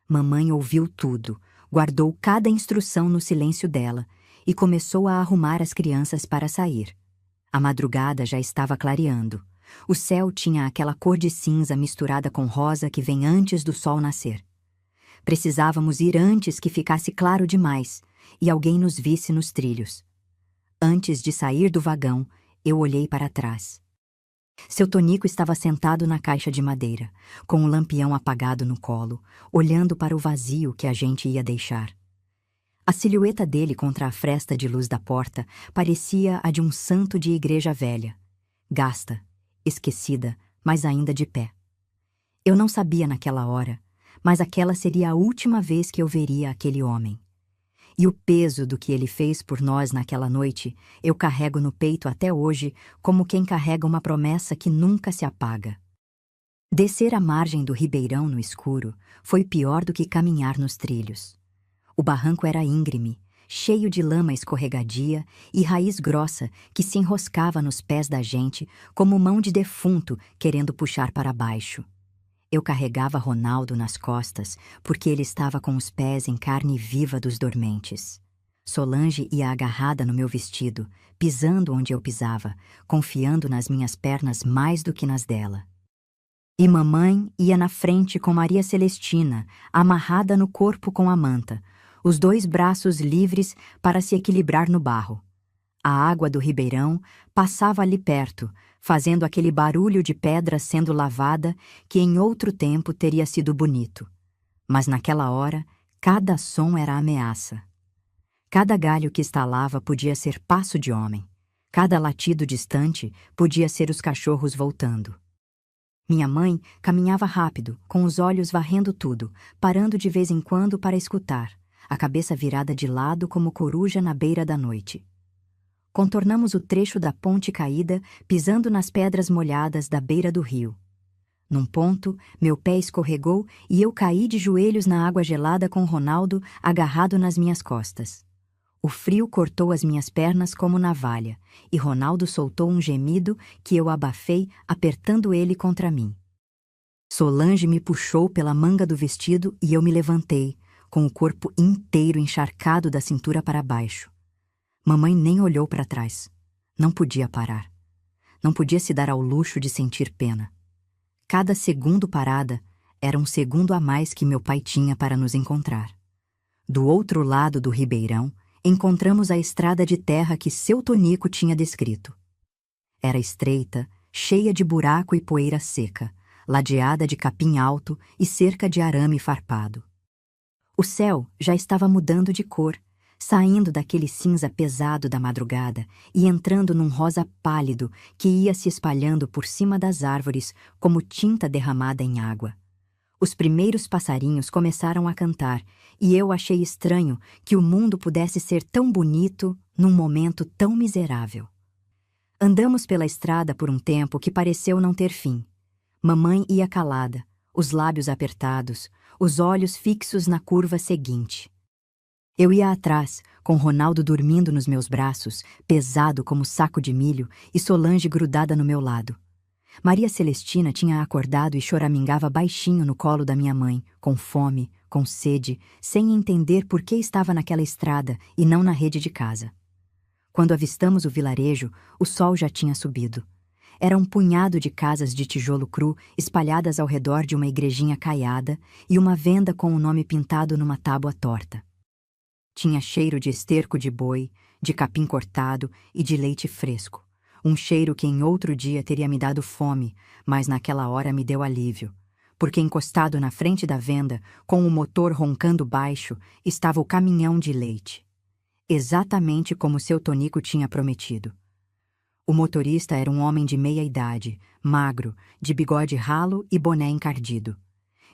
Speaker 1: Mamãe ouviu tudo, guardou cada instrução no silêncio dela e começou a arrumar as crianças para sair. A madrugada já estava clareando. O céu tinha aquela cor de cinza misturada com rosa que vem antes do sol nascer. Precisávamos ir antes que ficasse claro demais e alguém nos visse nos trilhos. Antes de sair do vagão, eu olhei para trás. Seu Tonico estava sentado na caixa de madeira, com o lampião apagado no colo, olhando para o vazio que a gente ia deixar. A silhueta dele contra a fresta de luz da porta parecia a de um santo de igreja velha, gasta, esquecida, mas ainda de pé. Eu não sabia naquela hora, mas aquela seria a última vez que eu veria aquele homem. E o peso do que ele fez por nós naquela noite eu carrego no peito até hoje como quem carrega uma promessa que nunca se apaga. Descer a margem do ribeirão no escuro foi pior do que caminhar nos trilhos. O barranco era íngreme, cheio de lama escorregadia e raiz grossa que se enroscava nos pés da gente como mão de defunto querendo puxar para baixo. Eu carregava Ronaldo nas costas porque ele estava com os pés em carne viva dos dormentes. Solange ia agarrada no meu vestido, pisando onde eu pisava, confiando nas minhas pernas mais do que nas dela. E mamãe ia na frente com Maria Celestina, amarrada no corpo com a manta, os dois braços livres para se equilibrar no barro. A água do ribeirão passava ali perto, fazendo aquele barulho de pedra sendo lavada que em outro tempo teria sido bonito. Mas naquela hora, cada som era ameaça. Cada galho que estalava podia ser passo de homem. Cada latido distante podia ser os cachorros voltando. Minha mãe caminhava rápido, com os olhos varrendo tudo, parando de vez em quando para escutar, a cabeça virada de lado como coruja na beira da noite. Contornamos o trecho da ponte caída, pisando nas pedras molhadas da beira do rio. Num ponto, meu pé escorregou e eu caí de joelhos na água gelada com Ronaldo agarrado nas minhas costas. O frio cortou as minhas pernas como navalha, e Ronaldo soltou um gemido que eu abafei, apertando ele contra mim. Solange me puxou pela manga do vestido e eu me levantei, com o corpo inteiro encharcado da cintura para baixo. Mamãe nem olhou para trás. Não podia parar. Não podia se dar ao luxo de sentir pena. Cada segundo parada era um segundo a mais que meu pai tinha para nos encontrar. Do outro lado do ribeirão, encontramos a estrada de terra que seu Tonico tinha descrito. Era estreita, cheia de buraco e poeira seca, ladeada de capim alto e cerca de arame farpado. O céu já estava mudando de cor, saindo daquele cinza pesado da madrugada e entrando num rosa pálido que ia se espalhando por cima das árvores como tinta derramada em água. Os primeiros passarinhos começaram a cantar e eu achei estranho que o mundo pudesse ser tão bonito num momento tão miserável. Andamos pela estrada por um tempo que pareceu não ter fim. Mamãe ia calada, os lábios apertados, os olhos fixos na curva seguinte. Eu ia atrás, com Ronaldo dormindo nos meus braços, pesado como saco de milho, e Solange grudada no meu lado. Maria Celestina tinha acordado e choramingava baixinho no colo da minha mãe, com fome, com sede, sem entender por que estava naquela estrada e não na rede de casa. Quando avistamos o vilarejo, o sol já tinha subido. Era um punhado de casas de tijolo cru espalhadas ao redor de uma igrejinha caiada e uma venda com o nome pintado numa tábua torta. Tinha cheiro de esterco de boi, de capim cortado e de leite fresco. Um cheiro que em outro dia teria me dado fome, mas naquela hora me deu alívio, porque encostado na frente da venda, com o motor roncando baixo, estava o caminhão de leite. Exatamente como seu Tonico tinha prometido. O motorista era um homem de meia idade, magro, de bigode ralo e boné encardido.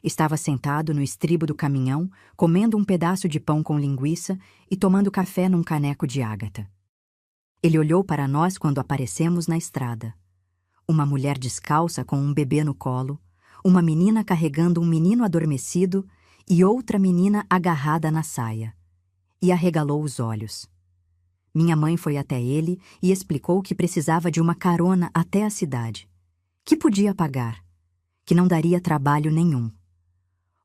Speaker 1: Estava sentado no estribo do caminhão, comendo um pedaço de pão com linguiça e tomando café num caneco de ágata. Ele olhou para nós quando aparecemos na estrada. Uma mulher descalça com um bebê no colo, uma menina carregando um menino adormecido e outra menina agarrada na saia. E arregalou os olhos. Minha mãe foi até ele e explicou que precisava de uma carona até a cidade, que podia pagar, que não daria trabalho nenhum.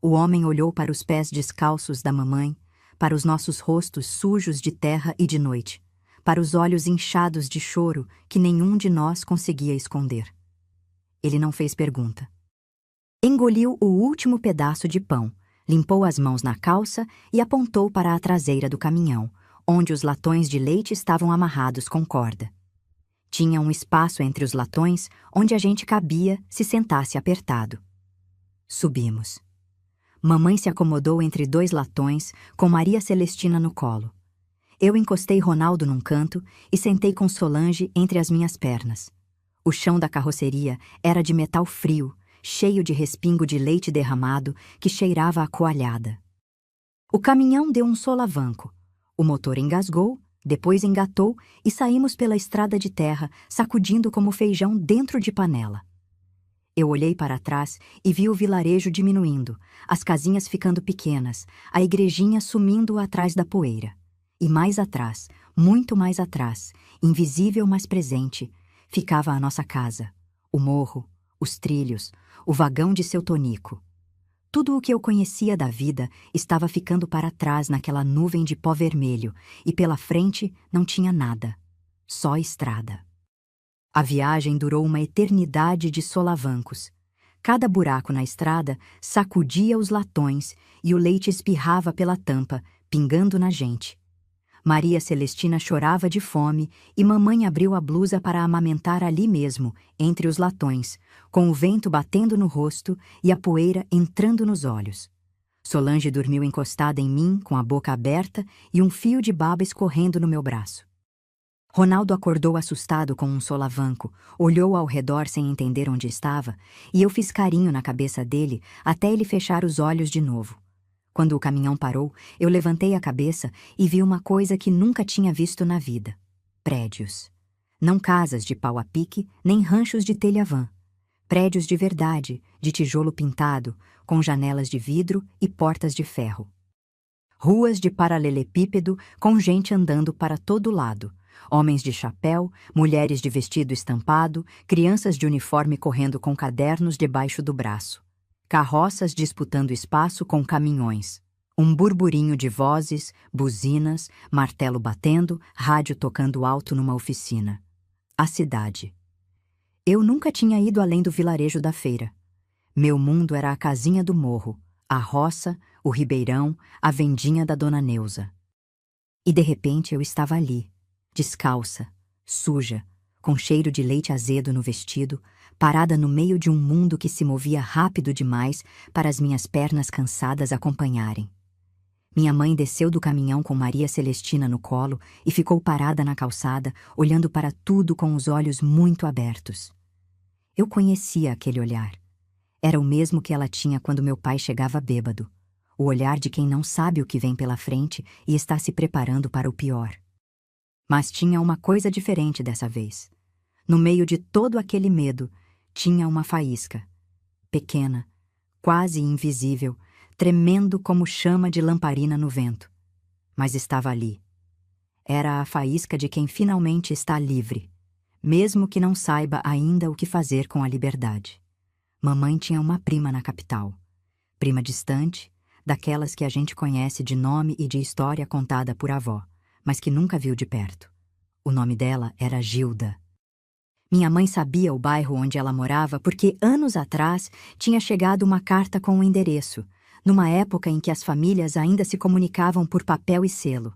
Speaker 1: O homem olhou para os pés descalços da mamãe, para os nossos rostos sujos de terra e de noite, para os olhos inchados de choro que nenhum de nós conseguia esconder. Ele não fez pergunta. Engoliu o último pedaço de pão, limpou as mãos na calça e apontou para a traseira do caminhão, onde os latões de leite estavam amarrados com corda. Tinha um espaço entre os latões onde a gente cabia se sentasse apertado. Subimos. Mamãe se acomodou entre dois latões, com Maria Celestina no colo. Eu encostei Ronaldo num canto e sentei com Solange entre as minhas pernas. O chão da carroceria era de metal frio, cheio de respingo de leite derramado que cheirava a coalhada. O caminhão deu um solavanco. O motor engasgou, depois engatou e saímos pela estrada de terra, sacudindo como feijão dentro de panela. Eu olhei para trás e vi o vilarejo diminuindo, as casinhas ficando pequenas, a igrejinha sumindo atrás da poeira. E mais atrás, muito mais atrás, invisível mas presente, ficava a nossa casa, o morro, os trilhos, o vagão de seu Tonico. Tudo o que eu conhecia da vida estava ficando para trás naquela nuvem de pó vermelho, e pela frente não tinha nada, só estrada. A viagem durou uma eternidade de solavancos. Cada buraco na estrada sacudia os latões e o leite espirrava pela tampa, pingando na gente. Maria Celestina chorava de fome e mamãe abriu a blusa para amamentar ali mesmo, entre os latões, com o vento batendo no rosto e a poeira entrando nos olhos. Solange dormiu encostada em mim, com a boca aberta e um fio de baba escorrendo no meu braço. Ronaldo acordou assustado com um solavanco, olhou ao redor sem entender onde estava, e eu fiz carinho na cabeça dele até ele fechar os olhos de novo. Quando o caminhão parou, eu levantei a cabeça e vi uma coisa que nunca tinha visto na vida. Prédios. Não casas de pau a pique, nem ranchos de telha-vã. Prédios de verdade, de tijolo pintado, com janelas de vidro e portas de ferro. Ruas de paralelepípedo com gente andando para todo lado. Homens de chapéu, mulheres de vestido estampado, crianças de uniforme correndo com cadernos debaixo do braço. Carroças disputando espaço com caminhões. Um burburinho de vozes, buzinas, martelo batendo, rádio tocando alto numa oficina. A cidade. Eu nunca tinha ido além do vilarejo da feira. Meu mundo era a casinha do morro, a roça, o ribeirão, a vendinha da Dona Neuza. E de repente eu estava ali, descalça, suja, com cheiro de leite azedo no vestido, parada no meio de um mundo que se movia rápido demais para as minhas pernas cansadas acompanharem. Minha mãe desceu do caminhão com Maria Celestina no colo e ficou parada na calçada, olhando para tudo com os olhos muito abertos. Eu conhecia aquele olhar. Era o mesmo que ela tinha quando meu pai chegava bêbado. O olhar de quem não sabe o que vem pela frente e está se preparando para o pior. Mas tinha uma coisa diferente dessa vez. No meio de todo aquele medo, tinha uma faísca. Pequena, quase invisível, tremendo como chama de lamparina no vento. mas estava ali. Era a faísca de quem finalmente está livre, mesmo que não saiba ainda o que fazer com a liberdade. Mamãe tinha uma prima na capital. Prima distante, daquelas que a gente conhece de nome e de história contada por avó, mas que nunca viu de perto. O nome dela era Gilda. Minha mãe sabia o bairro onde ela morava porque anos atrás tinha chegado uma carta com o endereço, numa época em que as famílias ainda se comunicavam por papel e selo.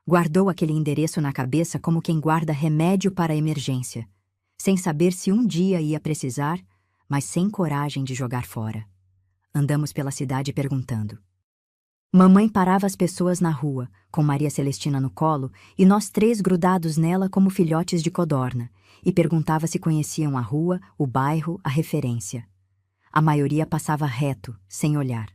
Speaker 1: Guardou aquele endereço na cabeça como quem guarda remédio para a emergência, sem saber se um dia ia precisar, mas sem coragem de jogar fora. Andamos pela cidade perguntando. Mamãe parava as pessoas na rua, com Maria Celestina no colo e nós três grudados nela como filhotes de codorna, e perguntava se conheciam a rua, o bairro, a referência. A maioria passava reto, sem olhar.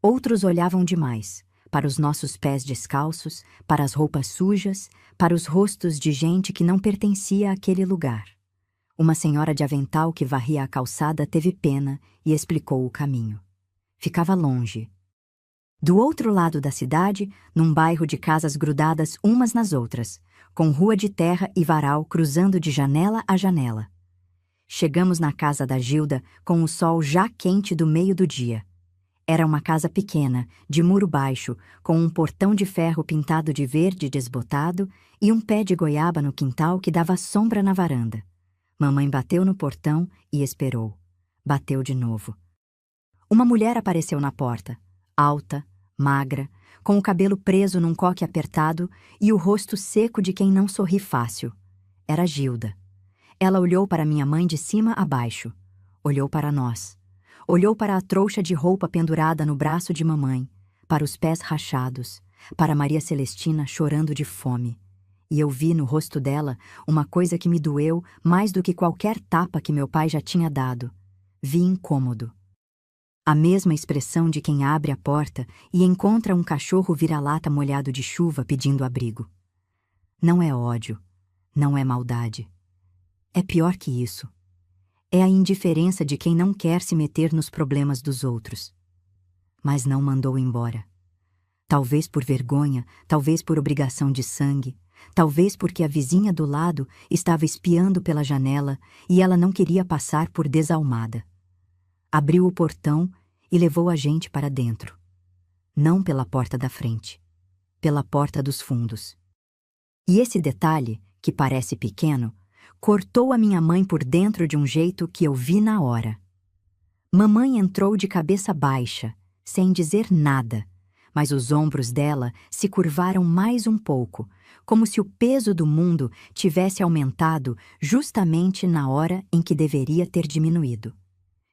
Speaker 1: Outros olhavam demais, para os nossos pés descalços, para as roupas sujas, para os rostos de gente que não pertencia àquele lugar. Uma senhora de avental que varria a calçada teve pena e explicou o caminho. Ficava longe. Do outro lado da cidade, num bairro de casas grudadas umas nas outras, com rua de terra e varal cruzando de janela a janela. Chegamos na casa da Gilda com o sol já quente do meio do dia. Era uma casa pequena, de muro baixo, com um portão de ferro pintado de verde desbotado e um pé de goiaba no quintal que dava sombra na varanda. Mamãe bateu no portão e esperou. Bateu de novo. Uma mulher apareceu na porta, alta, magra, com o cabelo preso num coque apertado e o rosto seco de quem não sorri fácil. Era Gilda. Ela olhou para minha mãe de cima a baixo. Olhou para nós. Olhou para a trouxa de roupa pendurada no braço de mamãe, para os pés rachados, para Maria Celestina chorando de fome. E eu vi no rosto dela uma coisa que me doeu mais do que qualquer tapa que meu pai já tinha dado. Vi incômodo. A mesma expressão de quem abre a porta e encontra um cachorro vira-lata molhado de chuva pedindo abrigo. Não é ódio, não é maldade. É pior que isso. É a indiferença de quem não quer se meter nos problemas dos outros. Mas não mandou embora. Talvez por vergonha, talvez por obrigação de sangue, talvez porque a vizinha do lado estava espiando pela janela e ela não queria passar por desalmada. Abriu o portão e levou a gente para dentro. Não pela porta da frente, pela porta dos fundos. E esse detalhe, que parece pequeno, cortou a minha mãe por dentro de um jeito que eu vi na hora. Mamãe entrou de cabeça baixa, sem dizer nada, mas os ombros dela se curvaram mais um pouco, como se o peso do mundo tivesse aumentado justamente na hora em que deveria ter diminuído.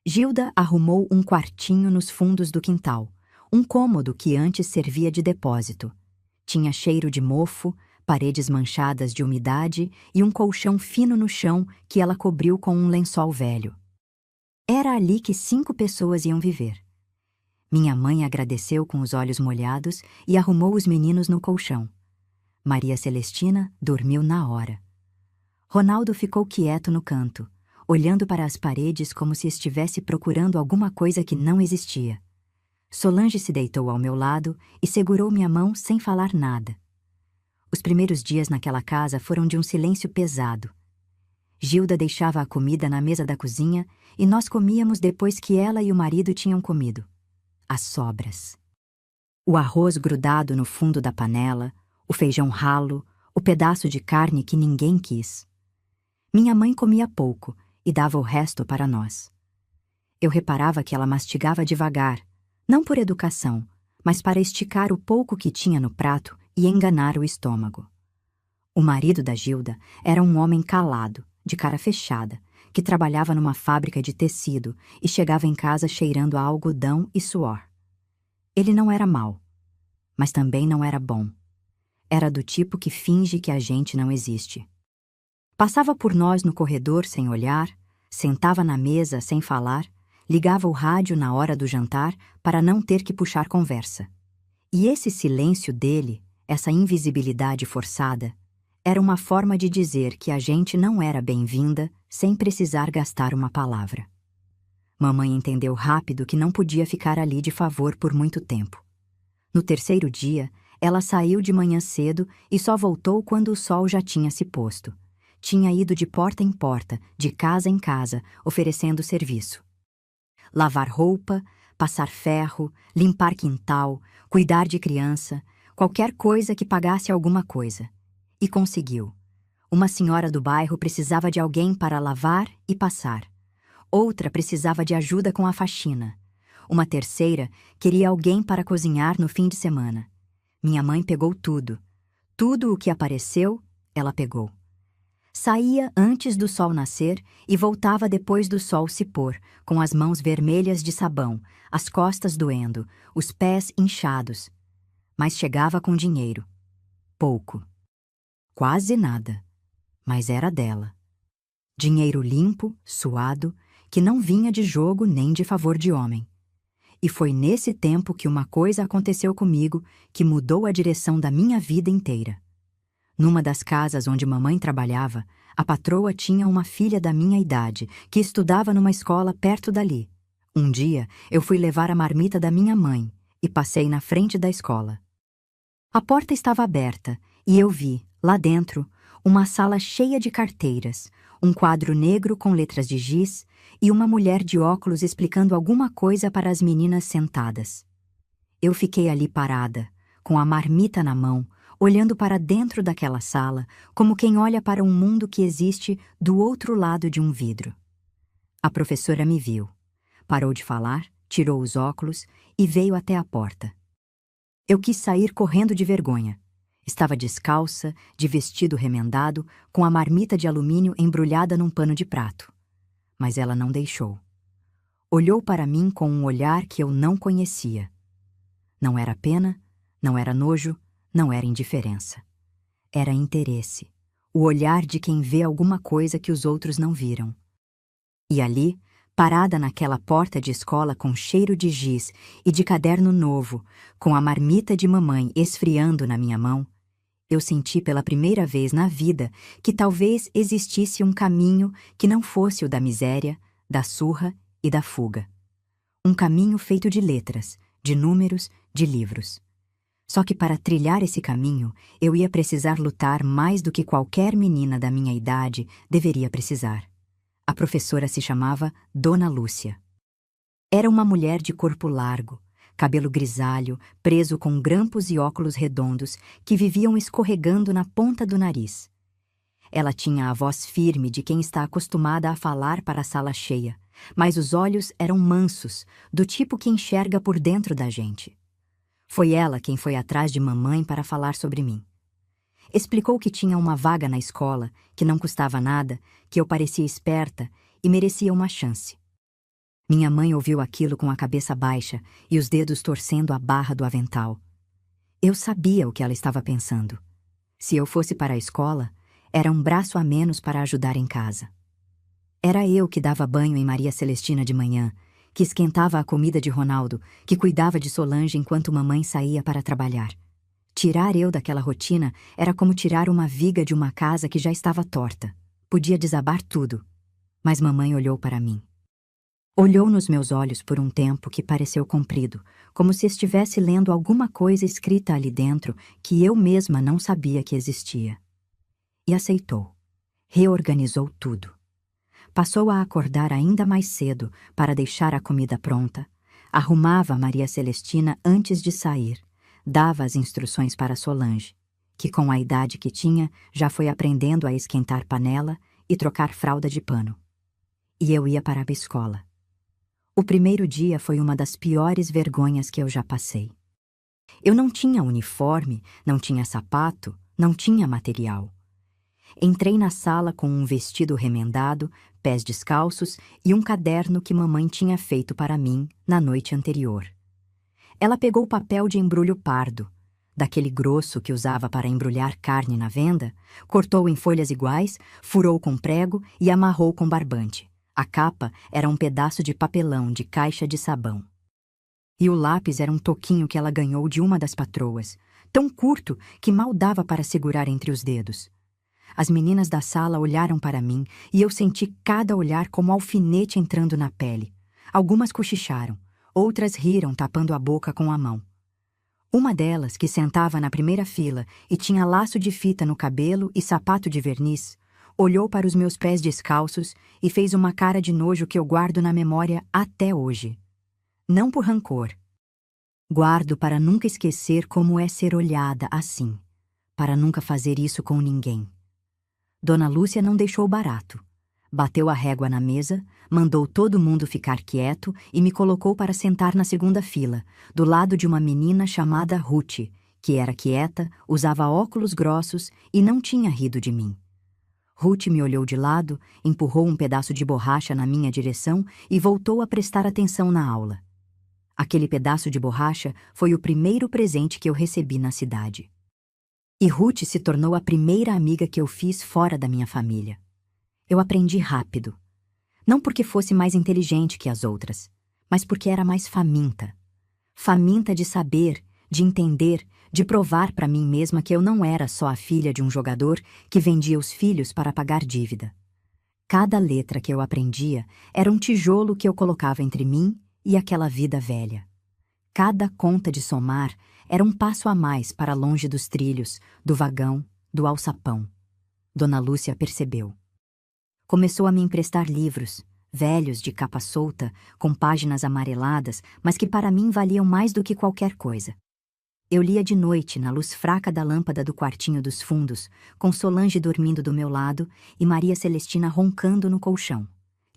Speaker 1: Gilda arrumou um quartinho nos fundos do quintal, um cômodo que antes servia de depósito. Tinha cheiro de mofo, paredes manchadas de umidade e um colchão fino no chão que ela cobriu com um lençol velho. Era ali que 5 pessoas iam viver. Minha mãe agradeceu com os olhos molhados e arrumou os meninos no colchão. Maria Celestina dormiu na hora. Ronaldo ficou quieto no canto, olhando para as paredes como se estivesse procurando alguma coisa que não existia. Solange se deitou ao meu lado e segurou minha mão sem falar nada. Os primeiros dias naquela casa foram de um silêncio pesado. Gilda deixava a comida na mesa da cozinha e nós comíamos depois que ela e o marido tinham comido. As sobras. O arroz grudado no fundo da panela, o feijão ralo, o pedaço de carne que ninguém quis. Minha mãe comia pouco e dava o resto para nós. Eu reparava que ela mastigava devagar, não por educação, mas para esticar o pouco que tinha no prato e enganar o estômago. O marido da Gilda era um homem calado, de cara fechada, que trabalhava numa fábrica de tecido e chegava em casa cheirando a algodão e suor. Ele não era mau, mas também não era bom. Era do tipo que finge que a gente não existe. Passava por nós no corredor sem olhar, sentava na mesa sem falar, ligava o rádio na hora do jantar para não ter que puxar conversa. E esse silêncio dele, essa invisibilidade forçada, era uma forma de dizer que a gente não era bem-vinda sem precisar gastar uma palavra. Mamãe entendeu rápido que não podia ficar ali de favor por muito tempo. No terceiro dia, Ela saiu de manhã cedo e só voltou quando o sol já tinha se posto. Tinha ido de porta em porta, de casa em casa, oferecendo serviço. Lavar roupa, passar ferro, limpar quintal, cuidar de criança, qualquer coisa que pagasse alguma coisa. E conseguiu. Uma senhora do bairro precisava de alguém para lavar e passar. Outra precisava de ajuda com a faxina. Uma terceira queria alguém para cozinhar no fim de semana. Minha mãe pegou tudo. Tudo o que apareceu, ela pegou. Saía antes do sol nascer e voltava depois do sol se pôr, com as mãos vermelhas de sabão, as costas doendo, os pés inchados. Mas chegava com dinheiro. Pouco. Quase nada. Mas era dela. Dinheiro limpo, suado, que não vinha de jogo nem de favor de homem. E foi nesse tempo que uma coisa aconteceu comigo que mudou a direção da minha vida inteira. Numa das casas onde mamãe trabalhava, a patroa tinha uma filha da minha idade, que estudava numa escola perto dali. Um dia, eu fui levar a marmita da minha mãe e passei na frente da escola. A porta estava aberta e eu vi, lá dentro, uma sala cheia de carteiras, um quadro negro com letras de giz e uma mulher de óculos explicando alguma coisa para as meninas sentadas. Eu fiquei ali parada, com a marmita na mão, olhando para dentro daquela sala, como quem olha para um mundo que existe do outro lado de um vidro. A professora me viu. Parou de falar, tirou os óculos e veio até a porta. Eu quis sair correndo de vergonha. Estava descalça, de vestido remendado, com a marmita de alumínio embrulhada num pano de prato. Mas ela não deixou. Olhou para mim com um olhar que eu não conhecia. Não era pena, não era nojo, não era indiferença. Era interesse, o olhar de quem vê alguma coisa que os outros não viram. E ali, parada naquela porta de escola com cheiro de giz e de caderno novo, com a marmita de mamãe esfriando na minha mão, eu senti pela primeira vez na vida que talvez existisse um caminho que não fosse o da miséria, da surra e da fuga. Um caminho feito de letras, de números, de livros. Só que para trilhar esse caminho, eu ia precisar lutar mais do que qualquer menina da minha idade deveria precisar. A professora se chamava Dona Lúcia. Era uma mulher de corpo largo, cabelo grisalho, preso com grampos e óculos redondos que viviam escorregando na ponta do nariz. Ela tinha a voz firme de quem está acostumada a falar para a sala cheia, mas os olhos eram mansos, do tipo que enxerga por dentro da gente. Foi ela quem foi atrás de mamãe para falar sobre mim. Explicou que tinha uma vaga na escola, que não custava nada, que eu parecia esperta e merecia uma chance. Minha mãe ouviu aquilo com a cabeça baixa e os dedos torcendo a barra do avental. Eu sabia o que ela estava pensando. Se eu fosse para a escola, era um braço a menos para ajudar em casa. Era eu que dava banho em Maria Celestina de manhã, que esquentava a comida de Ronaldo, que cuidava de Solange enquanto mamãe saía para trabalhar. Tirar eu daquela rotina era como tirar uma viga de uma casa que já estava torta. Podia desabar tudo. Mas mamãe olhou para mim. Olhou nos meus olhos por um tempo que pareceu comprido, como se estivesse lendo alguma coisa escrita ali dentro que eu mesma não sabia que existia. E aceitou. Reorganizou tudo. Passou a acordar ainda mais cedo para deixar a comida pronta, arrumava Maria Celestina antes de sair, dava as instruções para Solange, que com a idade que tinha já foi aprendendo a esquentar panela e trocar fralda de pano. E eu ia para a escola. O primeiro dia foi uma das piores vergonhas que eu já passei. Eu não tinha uniforme, não tinha sapato, não tinha material. Entrei na sala com um vestido remendado, pés descalços e um caderno que mamãe tinha feito para mim na noite anterior. Ela pegou o papel de embrulho pardo, daquele grosso que usava para embrulhar carne na venda, cortou em folhas iguais, furou com prego e amarrou com barbante. A capa era um pedaço de papelão de caixa de sabão. E o lápis era um toquinho que ela ganhou de uma das patroas, tão curto que mal dava para segurar entre os dedos. As meninas da sala olharam para mim e eu senti cada olhar como alfinete entrando na pele. Algumas cochicharam, outras riram tapando a boca com a mão. Uma delas, que sentava na primeira fila e tinha laço de fita no cabelo e sapato de verniz, olhou para os meus pés descalços e fez uma cara de nojo que eu guardo na memória até hoje. Não por rancor. Guardo para nunca esquecer como é ser olhada assim, para nunca fazer isso com ninguém. Dona Lúcia não deixou barato. Bateu a régua na mesa, mandou todo mundo ficar quieto e me colocou para sentar na segunda fila, do lado de uma menina chamada Ruth, que era quieta, usava óculos grossos e não tinha rido de mim. Ruth me olhou de lado, empurrou um pedaço de borracha na minha direção e voltou a prestar atenção na aula. Aquele pedaço de borracha foi o primeiro presente que eu recebi na cidade. E Ruth se tornou a primeira amiga que eu fiz fora da minha família. Eu aprendi rápido. Não porque fosse mais inteligente que as outras, mas porque era mais faminta. Faminta de saber, de entender, de provar para mim mesma que eu não era só a filha de um jogador que vendia os filhos para pagar dívida. Cada letra que eu aprendia era um tijolo que eu colocava entre mim e aquela vida velha. Cada conta de somar era um passo a mais para longe dos trilhos, do vagão, do alçapão. Dona Lúcia percebeu. Começou a me emprestar livros, velhos de capa solta, com páginas amareladas, mas que para mim valiam mais do que qualquer coisa. Eu lia de noite, na luz fraca da lâmpada do quartinho dos fundos, com Solange dormindo do meu lado e Maria Celestina roncando no colchão.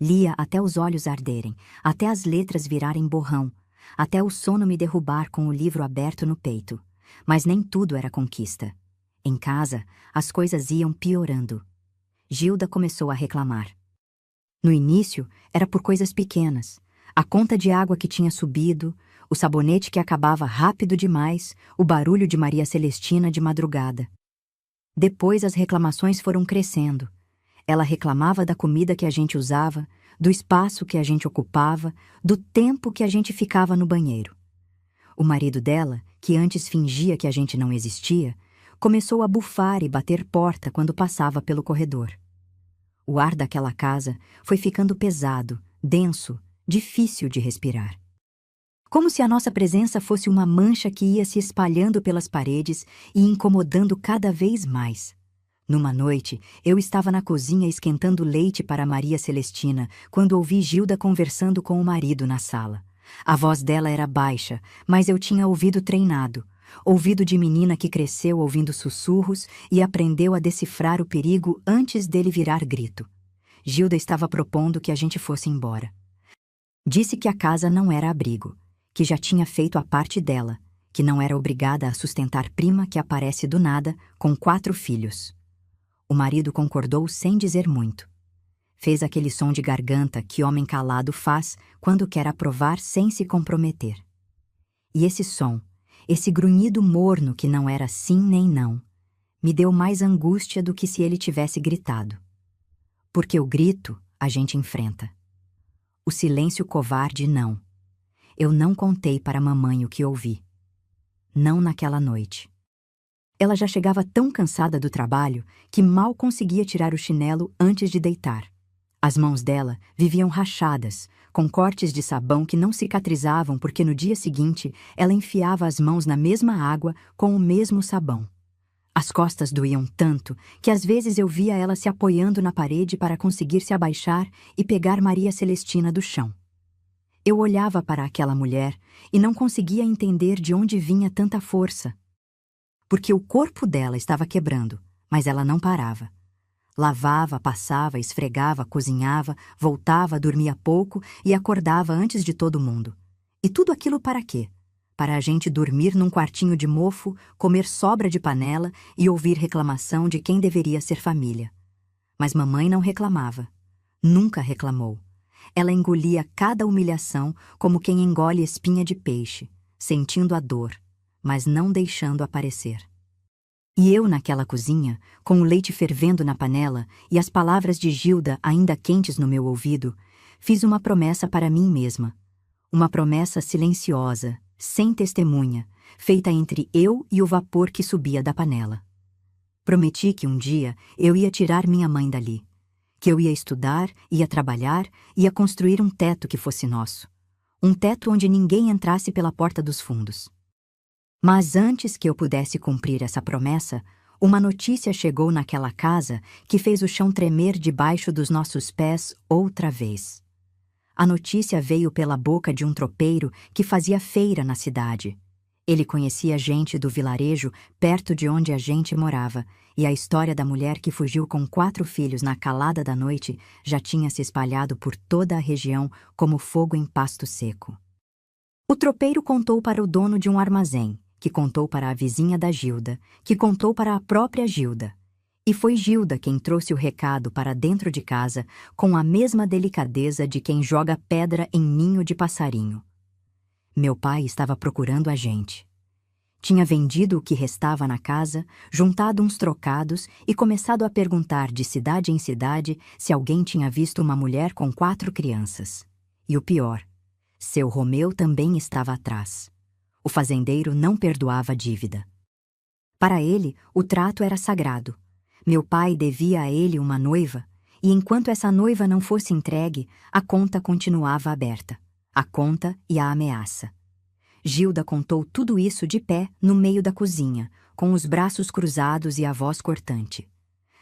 Speaker 1: Lia até os olhos arderem, até as letras virarem borrão, até o sono me derrubar com o livro aberto no peito. Mas nem tudo era conquista. Em casa, as coisas iam piorando. Gilda começou a reclamar. No início, era por coisas pequenas. A conta de água que tinha subido, o sabonete que acabava rápido demais, o barulho de Maria Celestina de madrugada. Depois as reclamações foram crescendo. Ela reclamava da comida que a gente usava, do espaço que a gente ocupava, do tempo que a gente ficava no banheiro. O marido dela, que antes fingia que a gente não existia, começou a bufar e bater porta quando passava pelo corredor. O ar daquela casa foi ficando pesado, denso, difícil de respirar. Como se a nossa presença fosse uma mancha que ia se espalhando pelas paredes e incomodando cada vez mais. Numa noite, eu estava na cozinha esquentando leite para Maria Celestina, quando ouvi Gilda conversando com o marido na sala. A voz dela era baixa, mas eu tinha ouvido treinado. Ouvido de menina que cresceu ouvindo sussurros e aprendeu a decifrar o perigo antes dele virar grito. Gilda estava propondo que a gente fosse embora. Disse que a casa não era abrigo, que já tinha feito a parte dela, que não era obrigada a sustentar prima que aparece do nada com 4 filhos. O marido concordou sem dizer muito. Fez aquele som de garganta que homem calado faz quando quer aprovar sem se comprometer. E esse som, esse grunhido morno que não era sim nem não, me deu mais angústia do que se ele tivesse gritado. Porque o grito a gente enfrenta. O silêncio covarde não. Eu não contei para a mamãe o que ouvi. Não naquela noite. Ela já chegava tão cansada do trabalho que mal conseguia tirar o chinelo antes de deitar. As mãos dela viviam rachadas, com cortes de sabão que não cicatrizavam porque no dia seguinte ela enfiava as mãos na mesma água com o mesmo sabão. As costas doíam tanto que às vezes eu via ela se apoiando na parede para conseguir se abaixar e pegar Maria Celestina do chão. Eu olhava para aquela mulher e não conseguia entender de onde vinha tanta força. Porque o corpo dela estava quebrando, mas ela não parava. Lavava, passava, esfregava, cozinhava, voltava, dormia pouco e acordava antes de todo mundo. E tudo aquilo para quê? Para a gente dormir num quartinho de mofo, comer sobra de panela e ouvir reclamação de quem deveria ser família. Mas mamãe não reclamava. Nunca reclamou. Ela engolia cada humilhação como quem engole espinha de peixe, sentindo a dor, mas não deixando aparecer. E eu naquela cozinha, com o leite fervendo na panela e as palavras de Gilda ainda quentes no meu ouvido, fiz uma promessa para mim mesma. Uma promessa silenciosa, sem testemunha, feita entre eu e o vapor que subia da panela. Prometi que um dia eu ia tirar minha mãe dali, que eu ia estudar, ia trabalhar, ia construir um teto que fosse nosso. Um teto onde ninguém entrasse pela porta dos fundos. Mas antes que eu pudesse cumprir essa promessa, uma notícia chegou naquela casa que fez o chão tremer debaixo dos nossos pés outra vez. A notícia veio pela boca de um tropeiro que fazia feira na cidade. Ele conhecia gente do vilarejo perto de onde a gente morava, e a história da mulher que fugiu com 4 filhos na calada da noite já tinha se espalhado por toda a região como fogo em pasto seco. O tropeiro contou para o dono de um armazém, que contou para a vizinha da Gilda, que contou para a própria Gilda. E foi Gilda quem trouxe o recado para dentro de casa com a mesma delicadeza de quem joga pedra em ninho de passarinho. Meu pai estava procurando a gente. Tinha vendido o que restava na casa, juntado uns trocados e começado a perguntar de cidade em cidade se alguém tinha visto uma mulher com 4 crianças. E o pior, seu Romeu também estava atrás. O fazendeiro não perdoava a dívida. Para ele, o trato era sagrado. Meu pai devia a ele uma noiva, e enquanto essa noiva não fosse entregue, a conta continuava aberta. A conta e a ameaça. Gilda contou tudo isso de pé no meio da cozinha, com os braços cruzados e a voz cortante.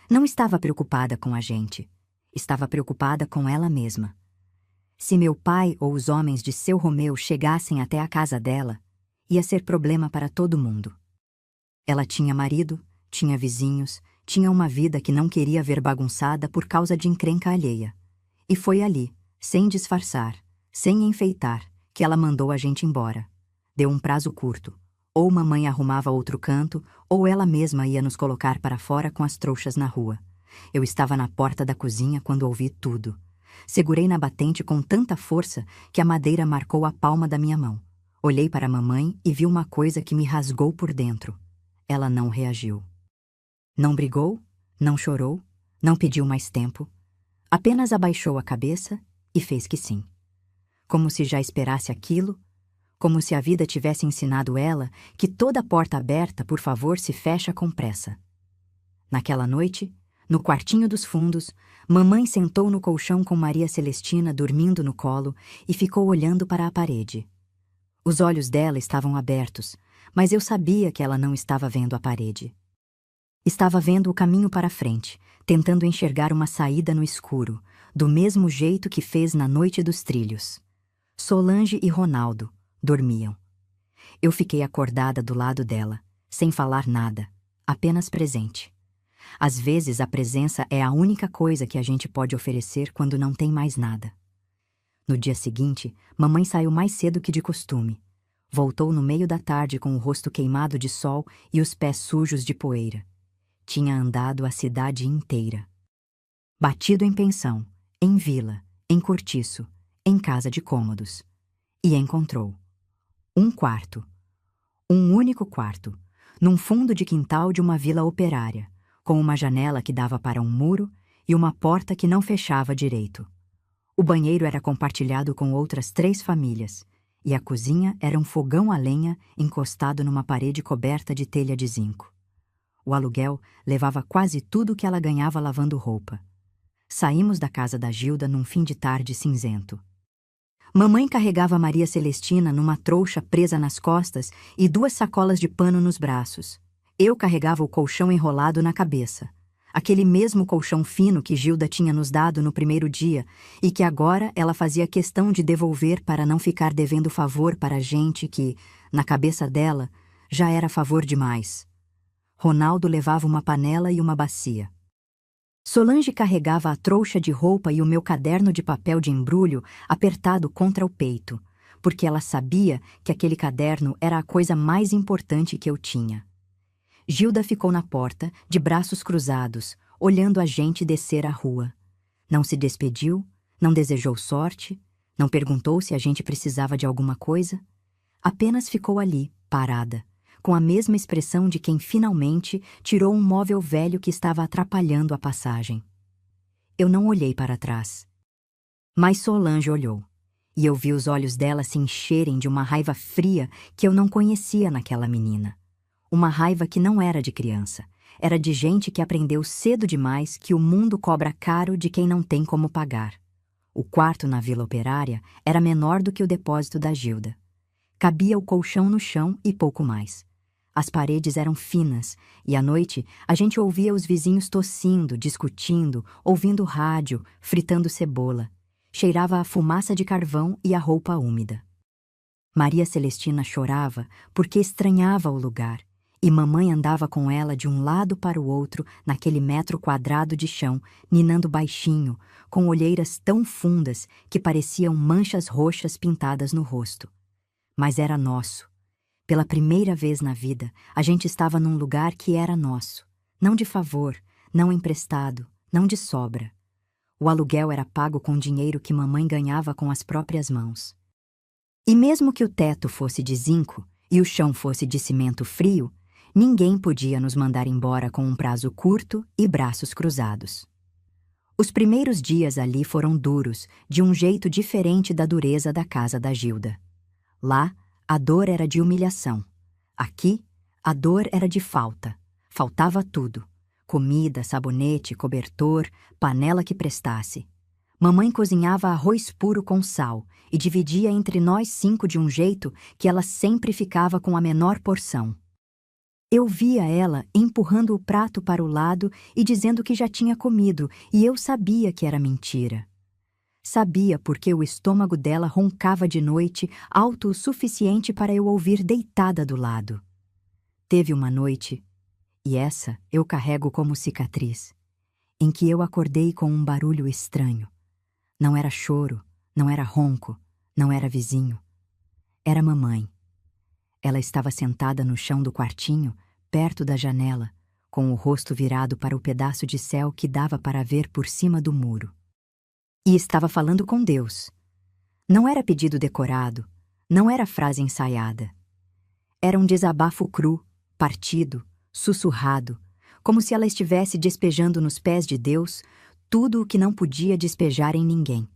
Speaker 1: Não estava preocupada com a gente. Estava preocupada com ela mesma. Se meu pai ou os homens de seu Romeu chegassem até a casa dela, ia ser problema para todo mundo. Ela tinha marido, tinha vizinhos, tinha uma vida que não queria ver bagunçada por causa de encrenca alheia. E foi ali, sem disfarçar, sem enfeitar, que ela mandou a gente embora. Deu um prazo curto. Ou mamãe arrumava outro canto, ou ela mesma ia nos colocar para fora com as trouxas na rua. Eu estava na porta da cozinha quando ouvi tudo. Segurei na batente com tanta força que a madeira marcou a palma da minha mão. Olhei para a mamãe e vi uma coisa que me rasgou por dentro. Ela não reagiu. Não brigou, não chorou, não pediu mais tempo. Apenas abaixou a cabeça e fez que sim. Como se já esperasse aquilo, como se a vida tivesse ensinado ela que toda porta aberta, por favor, se fecha com pressa. Naquela noite, no quartinho dos fundos, mamãe sentou no colchão com Maria Celestina dormindo no colo e ficou olhando para a parede. Os olhos dela estavam abertos, mas eu sabia que ela não estava vendo a parede. Estava vendo o caminho para frente, tentando enxergar uma saída no escuro, do mesmo jeito que fez na noite dos trilhos. Solange e Ronaldo dormiam. Eu fiquei acordada do lado dela, sem falar nada, apenas presente. Às vezes a presença é a única coisa que a gente pode oferecer quando não tem mais nada. No dia seguinte, mamãe saiu mais cedo que de costume. Voltou no meio da tarde com o rosto queimado de sol e os pés sujos de poeira. Tinha andado a cidade inteira. Batido em pensão, em vila, em cortiço, em casa de cômodos. E encontrou. Um quarto. Um único quarto, num fundo de quintal de uma vila operária, com uma janela que dava para um muro e uma porta que não fechava direito. O banheiro era compartilhado com outras 3 famílias, e a cozinha era um fogão a lenha encostado numa parede coberta de telha de zinco. O aluguel levava quase tudo que ela ganhava lavando roupa. Saímos da casa da Gilda num fim de tarde cinzento. Mamãe carregava Maria Celestina numa trouxa presa nas costas e 2 sacolas de pano nos braços. Eu carregava o colchão enrolado na cabeça. Aquele mesmo colchão fino que Gilda tinha nos dado no primeiro dia e que agora ela fazia questão de devolver para não ficar devendo favor para a gente que, na cabeça dela, já era favor demais. Ronaldo levava uma panela e uma bacia. Solange carregava a trouxa de roupa e o meu caderno de papel de embrulho apertado contra o peito, porque ela sabia que aquele caderno era a coisa mais importante que eu tinha. Gilda ficou na porta, de braços cruzados, olhando a gente descer a rua. Não se despediu, não desejou sorte, não perguntou se a gente precisava de alguma coisa. Apenas ficou ali, parada, com a mesma expressão de quem finalmente tirou um móvel velho que estava atrapalhando a passagem. Eu não olhei para trás. Mas Solange olhou, e eu vi os olhos dela se encherem de uma raiva fria que eu não conhecia naquela menina. Uma raiva que não era de criança, era de gente que aprendeu cedo demais que o mundo cobra caro de quem não tem como pagar. O quarto na Vila Operária era menor do que o depósito da Gilda. Cabia o colchão no chão e pouco mais. As paredes eram finas, e à noite a gente ouvia os vizinhos tossindo, discutindo, ouvindo rádio, fritando cebola. Cheirava a fumaça de carvão e a roupa úmida. Maria Celestina chorava porque estranhava o lugar, e mamãe andava com ela de um lado para o outro naquele metro quadrado de chão, ninando baixinho, com olheiras tão fundas que pareciam manchas roxas pintadas no rosto. Mas era nosso. Pela primeira vez na vida, a gente estava num lugar que era nosso. Não de favor, não emprestado, não de sobra. O aluguel era pago com dinheiro que mamãe ganhava com as próprias mãos. E mesmo que o teto fosse de zinco e o chão fosse de cimento frio, ninguém podia nos mandar embora com um prazo curto e braços cruzados. Os primeiros dias ali foram duros, de um jeito diferente da dureza da casa da Gilda. Lá, a dor era de humilhação. Aqui, a dor era de falta. Faltava tudo: comida, sabonete, cobertor, panela que prestasse. Mamãe cozinhava arroz puro com sal e dividia entre nós 5 de um jeito que ela sempre ficava com a menor porção. Eu via ela empurrando o prato para o lado e dizendo que já tinha comido, e eu sabia que era mentira. Sabia porque o estômago dela roncava de noite, alto o suficiente para eu ouvir deitada do lado. Teve uma noite, e essa eu carrego como cicatriz, em que eu acordei com um barulho estranho. Não era choro, não era ronco, não era vizinho. Era mamãe. Ela estava sentada no chão do quartinho, perto da janela, com o rosto virado para o pedaço de céu que dava para ver por cima do muro. E estava falando com Deus. Não era pedido decorado, não era frase ensaiada. Era um desabafo cru, partido, sussurrado, como se ela estivesse despejando nos pés de Deus tudo o que não podia despejar em ninguém.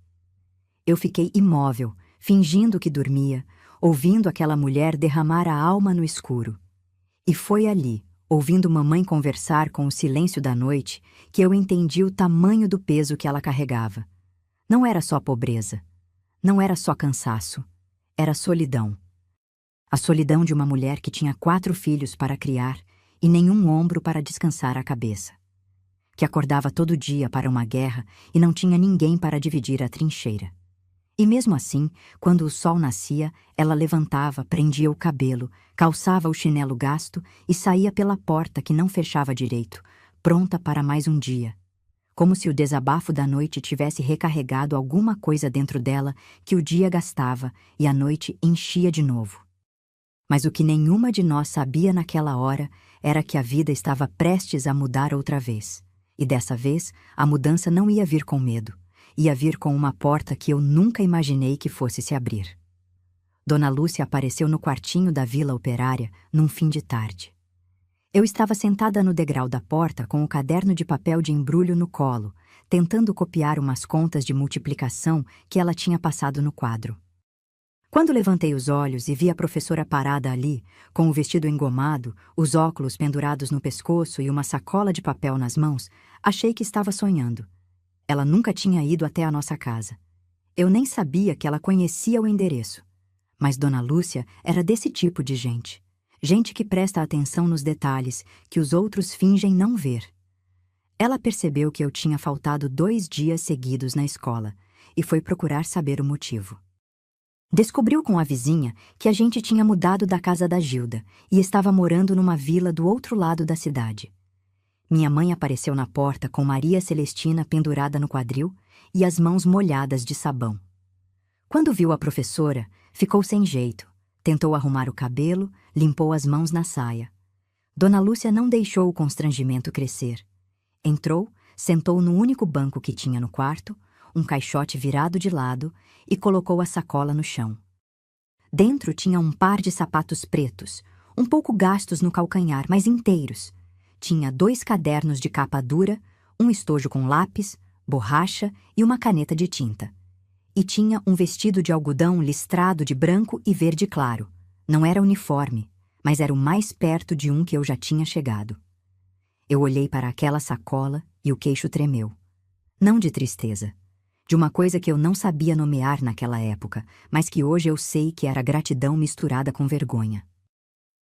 Speaker 1: Eu fiquei imóvel, fingindo que dormia, ouvindo aquela mulher derramar a alma no escuro. E foi ali, ouvindo mamãe conversar com o silêncio da noite, que eu entendi o tamanho do peso que ela carregava. Não era só pobreza. Não era só cansaço. Era solidão. A solidão de uma mulher que tinha 4 filhos para criar e nenhum ombro para descansar a cabeça. Que acordava todo dia para uma guerra e não tinha ninguém para dividir a trincheira. E mesmo assim, quando o sol nascia, ela levantava, prendia o cabelo, calçava o chinelo gasto e saía pela porta que não fechava direito, pronta para mais um dia. Como se o desabafo da noite tivesse recarregado alguma coisa dentro dela que o dia gastava e a noite enchia de novo. Mas o que nenhuma de nós sabia naquela hora era que a vida estava prestes a mudar outra vez. E dessa vez, a mudança não ia vir com medo. Ia vir com uma porta que eu nunca imaginei que fosse se abrir. Dona Lúcia apareceu no quartinho da Vila Operária num fim de tarde. Eu estava sentada no degrau da porta com o caderno de papel de embrulho no colo, tentando copiar umas contas de multiplicação que ela tinha passado no quadro. Quando levantei os olhos e vi a professora parada ali, com o vestido engomado, os óculos pendurados no pescoço e uma sacola de papel nas mãos, achei que estava sonhando. Ela nunca tinha ido até a nossa casa. Eu nem sabia que ela conhecia o endereço. Mas Dona Lúcia era desse tipo de gente. Gente que presta atenção nos detalhes que os outros fingem não ver. Ela percebeu que eu tinha faltado 2 dias seguidos na escola e foi procurar saber o motivo. Descobriu com a vizinha que a gente tinha mudado da casa da Gilda e estava morando numa vila do outro lado da cidade. Minha mãe apareceu na porta com Maria Celestina pendurada no quadril e as mãos molhadas de sabão. Quando viu a professora, ficou sem jeito. Tentou arrumar o cabelo, limpou as mãos na saia. Dona Lúcia não deixou o constrangimento crescer. Entrou, sentou no único banco que tinha no quarto, um caixote virado de lado, e colocou a sacola no chão. Dentro tinha um par de sapatos pretos, um pouco gastos no calcanhar, mas inteiros. Tinha 2 cadernos de capa dura, um estojo com lápis, borracha e uma caneta de tinta. E tinha um vestido de algodão listrado de branco e verde claro. Não era uniforme, mas era o mais perto de um que eu já tinha chegado. Eu olhei para aquela sacola e o queixo tremeu. Não de tristeza, de uma coisa que eu não sabia nomear naquela época, mas que hoje eu sei que era gratidão misturada com vergonha.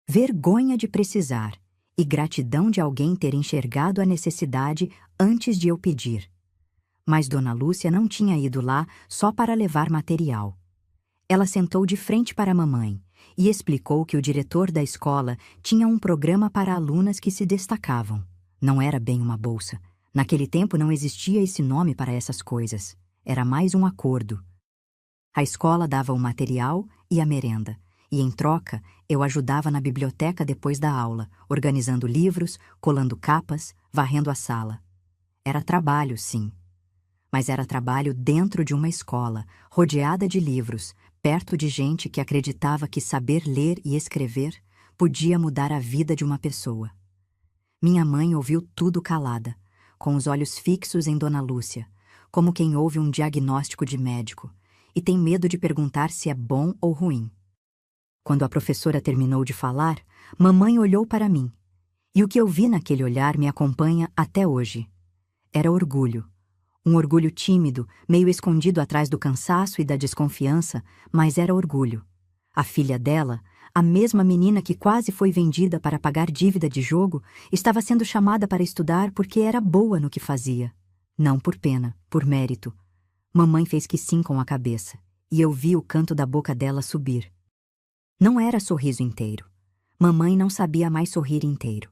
Speaker 1: Vergonha de precisar e gratidão de alguém ter enxergado a necessidade antes de eu pedir. Mas Dona Lúcia não tinha ido lá só para levar material. Ela sentou de frente para a mamãe e explicou que o diretor da escola tinha um programa para alunas que se destacavam. Não era bem uma bolsa. Naquele tempo não existia esse nome para essas coisas. Era mais um acordo. A escola dava o material e a merenda, e em troca eu ajudava na biblioteca depois da aula, organizando livros, colando capas, varrendo a sala. Era trabalho, sim. Mas era trabalho dentro de uma escola, rodeada de livros, perto de gente que acreditava que saber ler e escrever podia mudar a vida de uma pessoa. Minha mãe ouviu tudo calada, com os olhos fixos em Dona Lúcia, como quem ouve um diagnóstico de médico, e tem medo de perguntar se é bom ou ruim. Quando a professora terminou de falar, mamãe olhou para mim, e o que eu vi naquele olhar me acompanha até hoje. Era orgulho. Um orgulho tímido, meio escondido atrás do cansaço e da desconfiança, mas era orgulho. A filha dela, a mesma menina que quase foi vendida para pagar dívida de jogo, estava sendo chamada para estudar porque era boa no que fazia. Não por pena, por mérito. Mamãe fez que sim com a cabeça, e eu vi o canto da boca dela subir. Não era sorriso inteiro. Mamãe não sabia mais sorrir inteiro.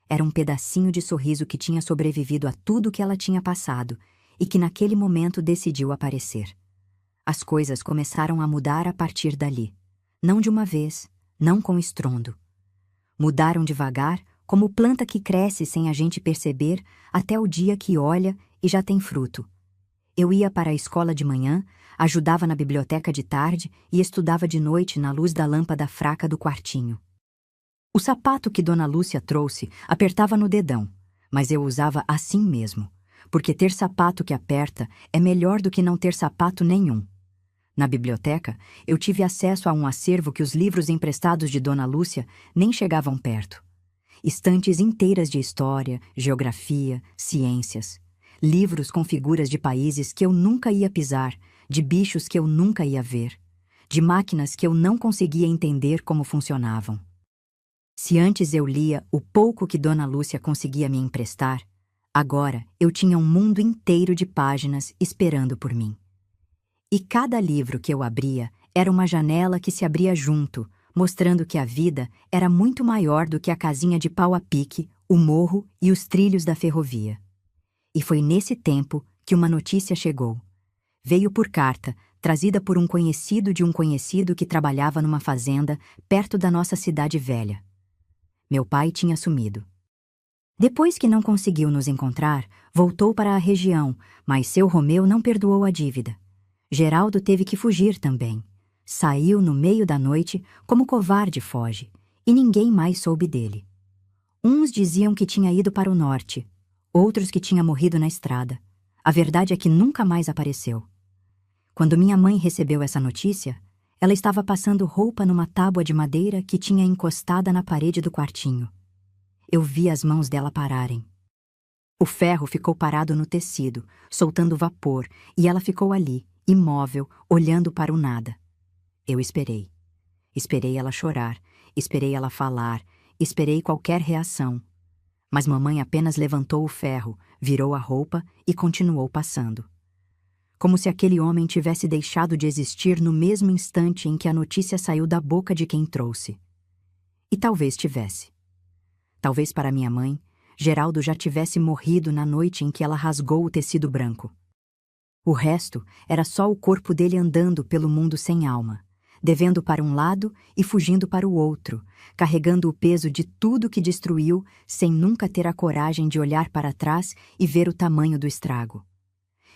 Speaker 1: Era um pedacinho de sorriso que tinha sobrevivido a tudo que ela tinha passado e que naquele momento decidiu aparecer. As coisas começaram a mudar a partir dali. Não de uma vez, não com estrondo. Mudaram devagar, como planta que cresce sem a gente perceber, até o dia que olha e já tem fruto. Eu ia para a escola de manhã, ajudava na biblioteca de tarde e estudava de noite na luz da lâmpada fraca do quartinho. O sapato que Dona Lúcia trouxe apertava no dedão, mas eu usava assim mesmo, porque ter sapato que aperta é melhor do que não ter sapato nenhum. Na biblioteca, eu tive acesso a um acervo que os livros emprestados de Dona Lúcia nem chegavam perto. Estantes inteiras de história, geografia, ciências. Livros com figuras de países que eu nunca ia pisar, de bichos que eu nunca ia ver, de máquinas que eu não conseguia entender como funcionavam. Se antes eu lia o pouco que Dona Lúcia conseguia me emprestar, agora eu tinha um mundo inteiro de páginas esperando por mim. E cada livro que eu abria era uma janela que se abria junto, mostrando que a vida era muito maior do que a casinha de pau a pique, o morro e os trilhos da ferrovia. E foi nesse tempo que uma notícia chegou. Veio por carta, trazida por um conhecido de um conhecido que trabalhava numa fazenda perto da nossa cidade velha. Meu pai tinha sumido. Depois que não conseguiu nos encontrar, voltou para a região, mas seu Romeu não perdoou a dívida. Geraldo teve que fugir também. Saiu no meio da noite, como covarde foge, e ninguém mais soube dele. Uns diziam que tinha ido para o norte, outros que tinha morrido na estrada. A verdade é que nunca mais apareceu. Quando minha mãe recebeu essa notícia, ela estava passando roupa numa tábua de madeira que tinha encostada na parede do quartinho. Eu vi as mãos dela pararem. O ferro ficou parado no tecido, soltando vapor, e ela ficou ali, imóvel, olhando para o nada. Eu esperei. Esperei ela chorar, esperei ela falar, esperei qualquer reação. Mas mamãe apenas levantou o ferro, virou a roupa e continuou passando. Como se aquele homem tivesse deixado de existir no mesmo instante em que a notícia saiu da boca de quem trouxe. E talvez tivesse. Talvez para minha mãe, Geraldo já tivesse morrido na noite em que ela rasgou o tecido branco. O resto era só o corpo dele andando pelo mundo sem alma, devendo para um lado e fugindo para o outro, carregando o peso de tudo que destruiu sem nunca ter a coragem de olhar para trás e ver o tamanho do estrago.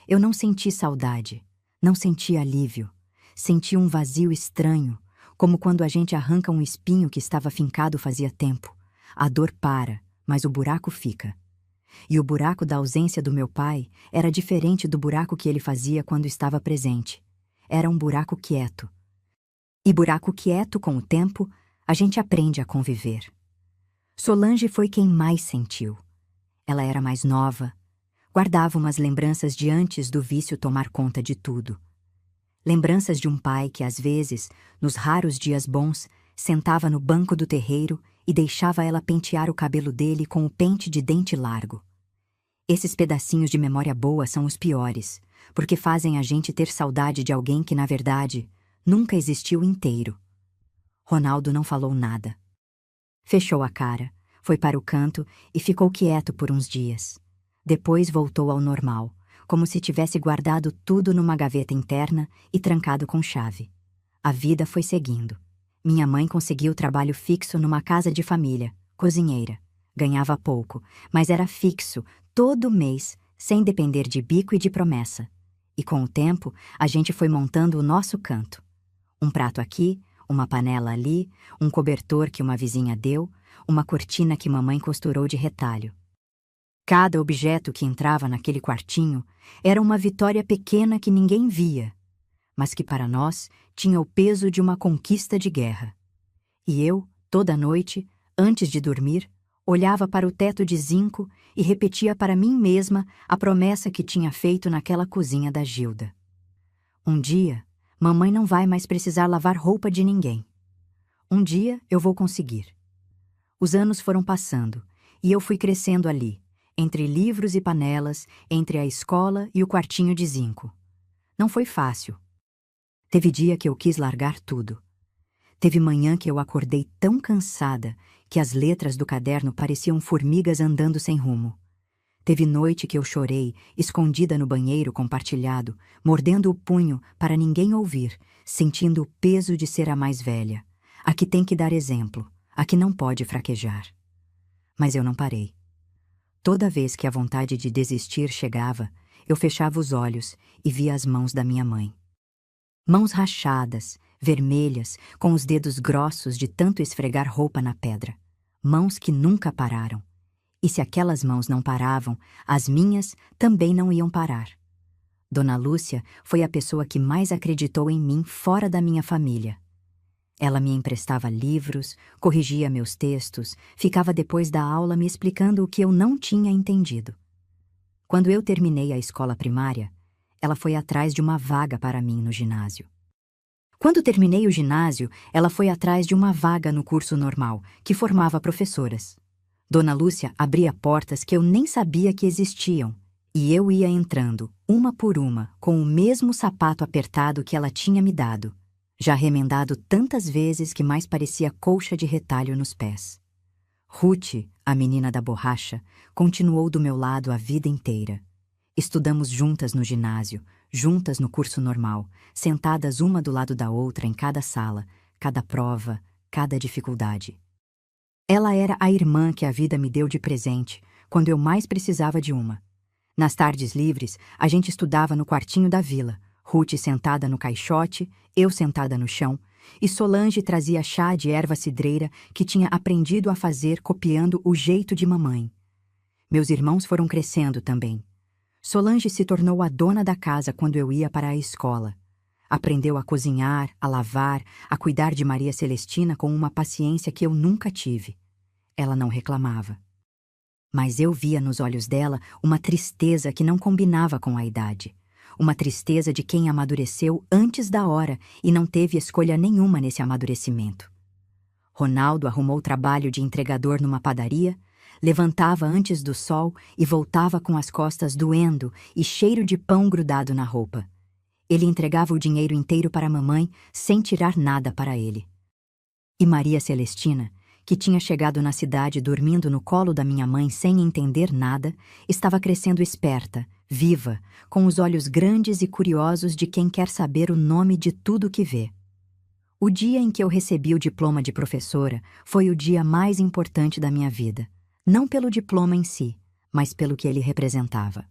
Speaker 1: Eu não senti saudade, não senti alívio, senti um vazio estranho, como quando a gente arranca um espinho que estava fincado fazia tempo. A dor para, mas o buraco fica. E o buraco da ausência do meu pai era diferente do buraco que ele fazia quando estava presente. Era um buraco quieto. E buraco quieto, com o tempo, a gente aprende a conviver. Solange foi quem mais sentiu. Ela era mais nova, guardava umas lembranças de antes do vício tomar conta de tudo. Lembranças de um pai que, às vezes, nos raros dias bons, sentava no banco do terreiro e deixava ela pentear o cabelo dele com o pente de dente largo. Esses pedacinhos de memória boa são os piores, porque fazem a gente ter saudade de alguém que, na verdade, nunca existiu inteiro. Ronaldo não falou nada. Fechou a cara, foi para o canto e ficou quieto por uns dias. Depois voltou ao normal, como se tivesse guardado tudo numa gaveta interna e trancado com chave. A vida foi seguindo. Minha mãe conseguiu trabalho fixo numa casa de família, cozinheira. Ganhava pouco, mas era fixo, todo mês, sem depender de bico e de promessa. E com o tempo, a gente foi montando o nosso canto. Um prato aqui, uma panela ali, um cobertor que uma vizinha deu, uma cortina que mamãe costurou de retalho. Cada objeto que entrava naquele quartinho era uma vitória pequena que ninguém via, mas que para nós tinha o peso de uma conquista de guerra. E eu, toda noite, antes de dormir, olhava para o teto de zinco e repetia para mim mesma a promessa que tinha feito naquela cozinha da Gilda. Um dia, mamãe não vai mais precisar lavar roupa de ninguém. Um dia eu vou conseguir. Os anos foram passando e eu fui crescendo ali, entre livros e panelas, entre a escola e o quartinho de zinco. Não foi fácil. Teve dia que eu quis largar tudo. Teve manhã que eu acordei tão cansada que as letras do caderno pareciam formigas andando sem rumo. Teve noite que eu chorei, escondida no banheiro compartilhado, mordendo o punho para ninguém ouvir, sentindo o peso de ser a mais velha, a que tem que dar exemplo, a que não pode fraquejar. Mas eu não parei. Toda vez que a vontade de desistir chegava, eu fechava os olhos e via as mãos da minha mãe. Mãos rachadas, vermelhas, com os dedos grossos de tanto esfregar roupa na pedra. Mãos que nunca pararam. E se aquelas mãos não paravam, as minhas também não iam parar. Dona Lúcia foi a pessoa que mais acreditou em mim fora da minha família. Ela me emprestava livros, corrigia meus textos, ficava depois da aula me explicando o que eu não tinha entendido. Quando eu terminei a escola primária, ela foi atrás de uma vaga para mim no ginásio. Quando terminei o ginásio, ela foi atrás de uma vaga no curso normal, que formava professoras. Dona Lúcia abria portas que eu nem sabia que existiam, e eu ia entrando, uma por uma, com o mesmo sapato apertado que ela tinha me dado, já remendado tantas vezes que mais parecia colcha de retalho nos pés. Ruth, a menina da borracha, continuou do meu lado a vida inteira. Estudamos juntas no ginásio, juntas no curso normal, sentadas uma do lado da outra em cada sala, cada prova, cada dificuldade. Ela era a irmã que a vida me deu de presente, quando eu mais precisava de uma. Nas tardes livres, a gente estudava no quartinho da vila, Ruth sentada no caixote, eu sentada no chão, e Solange trazia chá de erva cidreira que tinha aprendido a fazer copiando o jeito de mamãe. Meus irmãos foram crescendo também. Solange se tornou a dona da casa quando eu ia para a escola. Aprendeu a cozinhar, a lavar, a cuidar de Maria Celestina com uma paciência que eu nunca tive. Ela não reclamava. Mas eu via nos olhos dela uma tristeza que não combinava com a idade. Uma tristeza de quem amadureceu antes da hora e não teve escolha nenhuma nesse amadurecimento. Ronaldo arrumou trabalho de entregador numa padaria, levantava antes do sol e voltava com as costas doendo e cheiro de pão grudado na roupa. Ele entregava o dinheiro inteiro para a mamãe sem tirar nada para ele. E Maria Celestina, que tinha chegado na cidade dormindo no colo da minha mãe sem entender nada, estava crescendo esperta, viva, com os olhos grandes e curiosos de quem quer saber o nome de tudo que vê. O dia em que eu recebi o diploma de professora foi o dia mais importante da minha vida, não pelo diploma em si, mas pelo que ele representava.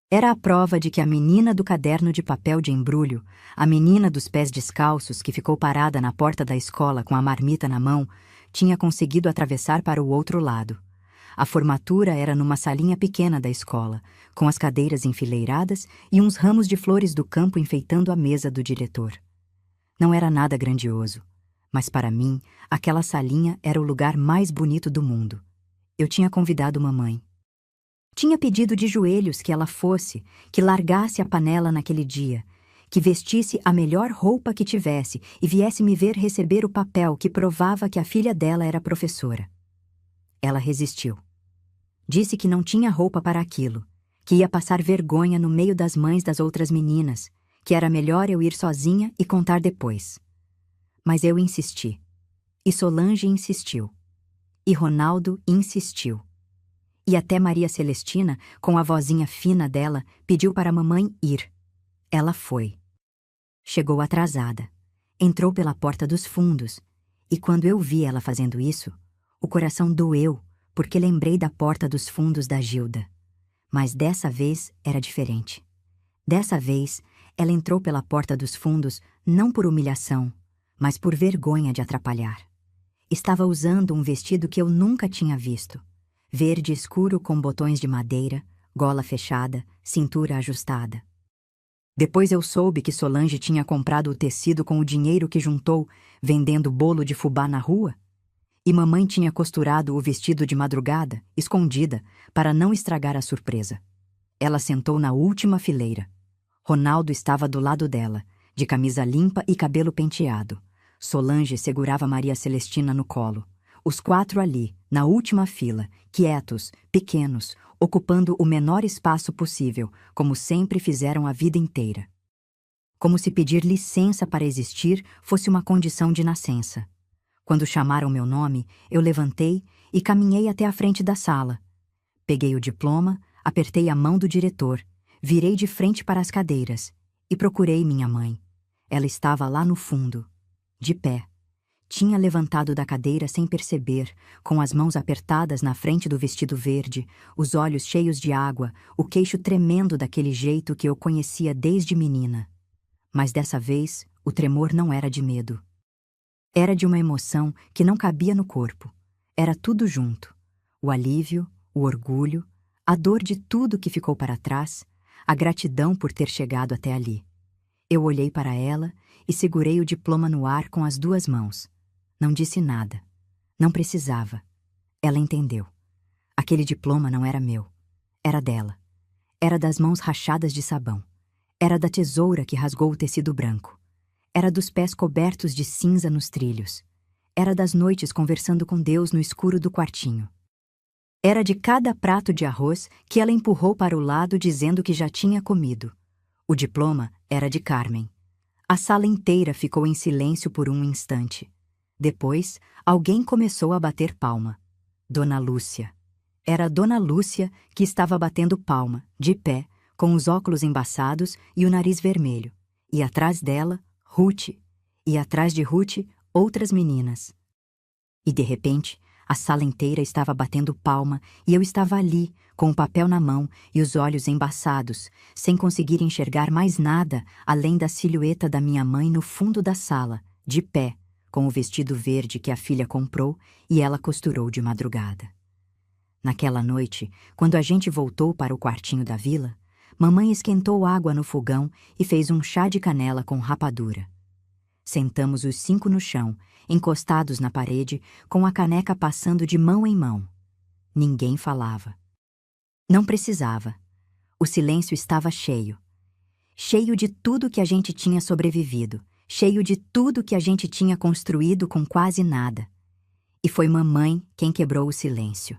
Speaker 1: Era a prova de que a menina do caderno de papel de embrulho, a menina dos pés descalços que ficou parada na porta da escola com a marmita na mão, tinha conseguido atravessar para o outro lado. A formatura era numa salinha pequena da escola, com as cadeiras enfileiradas e uns ramos de flores do campo enfeitando a mesa do diretor. Não era nada grandioso, mas para mim, aquela salinha era o lugar mais bonito do mundo. Eu tinha convidado mamãe. Tinha pedido de joelhos que ela fosse, que largasse a panela naquele dia, que vestisse a melhor roupa que tivesse e viesse me ver receber o papel que provava que a filha dela era professora. Ela resistiu. Disse que não tinha roupa para aquilo, que ia passar vergonha no meio das mães das outras meninas, que era melhor eu ir sozinha e contar depois. Mas eu insisti. E Solange insistiu. E Ronaldo insistiu. E até Maria Celestina, com a vozinha fina dela, pediu para a mamãe ir. Ela foi. Chegou atrasada. Entrou pela porta dos fundos. E quando eu vi ela fazendo isso, o coração doeu, porque lembrei da porta dos fundos da Gilda. Mas dessa vez era diferente. Dessa vez, ela entrou pela porta dos fundos não por humilhação, mas por vergonha de atrapalhar. Estava usando um vestido que eu nunca tinha visto. Verde escuro com botões de madeira, gola fechada, cintura ajustada. Depois eu soube que Solange tinha comprado o tecido com o dinheiro que juntou vendendo bolo de fubá na rua. E mamãe tinha costurado o vestido de madrugada, escondida, para não estragar a surpresa. Ela sentou na última fileira. Ronaldo estava do lado dela, de camisa limpa e cabelo penteado. Solange segurava Maria Celestina no colo. Os 4 ali, na última fila, quietos, pequenos, ocupando o menor espaço possível, como sempre fizeram a vida inteira. Como se pedir licença para existir fosse uma condição de nascença. Quando chamaram meu nome, eu levantei e caminhei até a frente da sala. Peguei o diploma, apertei a mão do diretor, virei de frente para as cadeiras e procurei minha mãe. Ela estava lá no fundo, de pé. Tinha levantado da cadeira sem perceber, com as mãos apertadas na frente do vestido verde, os olhos cheios de água, o queixo tremendo daquele jeito que eu conhecia desde menina. Mas dessa vez, o tremor não era de medo. Era de uma emoção que não cabia no corpo. Era tudo junto. O alívio, o orgulho, a dor de tudo que ficou para trás, a gratidão por ter chegado até ali. Eu olhei para ela e segurei o diploma no ar com as 2 mãos. Não disse nada. Não precisava. Ela entendeu. Aquele diploma não era meu. Era dela. Era das mãos rachadas de sabão. Era da tesoura que rasgou o tecido branco. Era dos pés cobertos de cinza nos trilhos. Era das noites conversando com Deus no escuro do quartinho. Era de cada prato de arroz que ela empurrou para o lado dizendo que já tinha comido. O diploma era de Carmen. A sala inteira ficou em silêncio por um instante. Depois, alguém começou a bater palma. Dona Lúcia. Era Dona Lúcia que estava batendo palma, de pé, com os óculos embaçados e o nariz vermelho. E atrás dela, Ruth. E atrás de Ruth, outras meninas. E de repente, a sala inteira estava batendo palma e eu estava ali, com o papel na mão e os olhos embaçados, sem conseguir enxergar mais nada além da silhueta da minha mãe no fundo da sala, de pé, com o vestido verde que a filha comprou e ela costurou de madrugada. Naquela noite, quando a gente voltou para o quartinho da vila, mamãe esquentou água no fogão e fez um chá de canela com rapadura. Sentamos os 5 no chão, encostados na parede, com a caneca passando de mão em mão. Ninguém falava. Não precisava. O silêncio estava cheio. Cheio de tudo que a gente tinha sobrevivido, cheio de tudo que a gente tinha construído com quase nada. E foi mamãe quem quebrou o silêncio.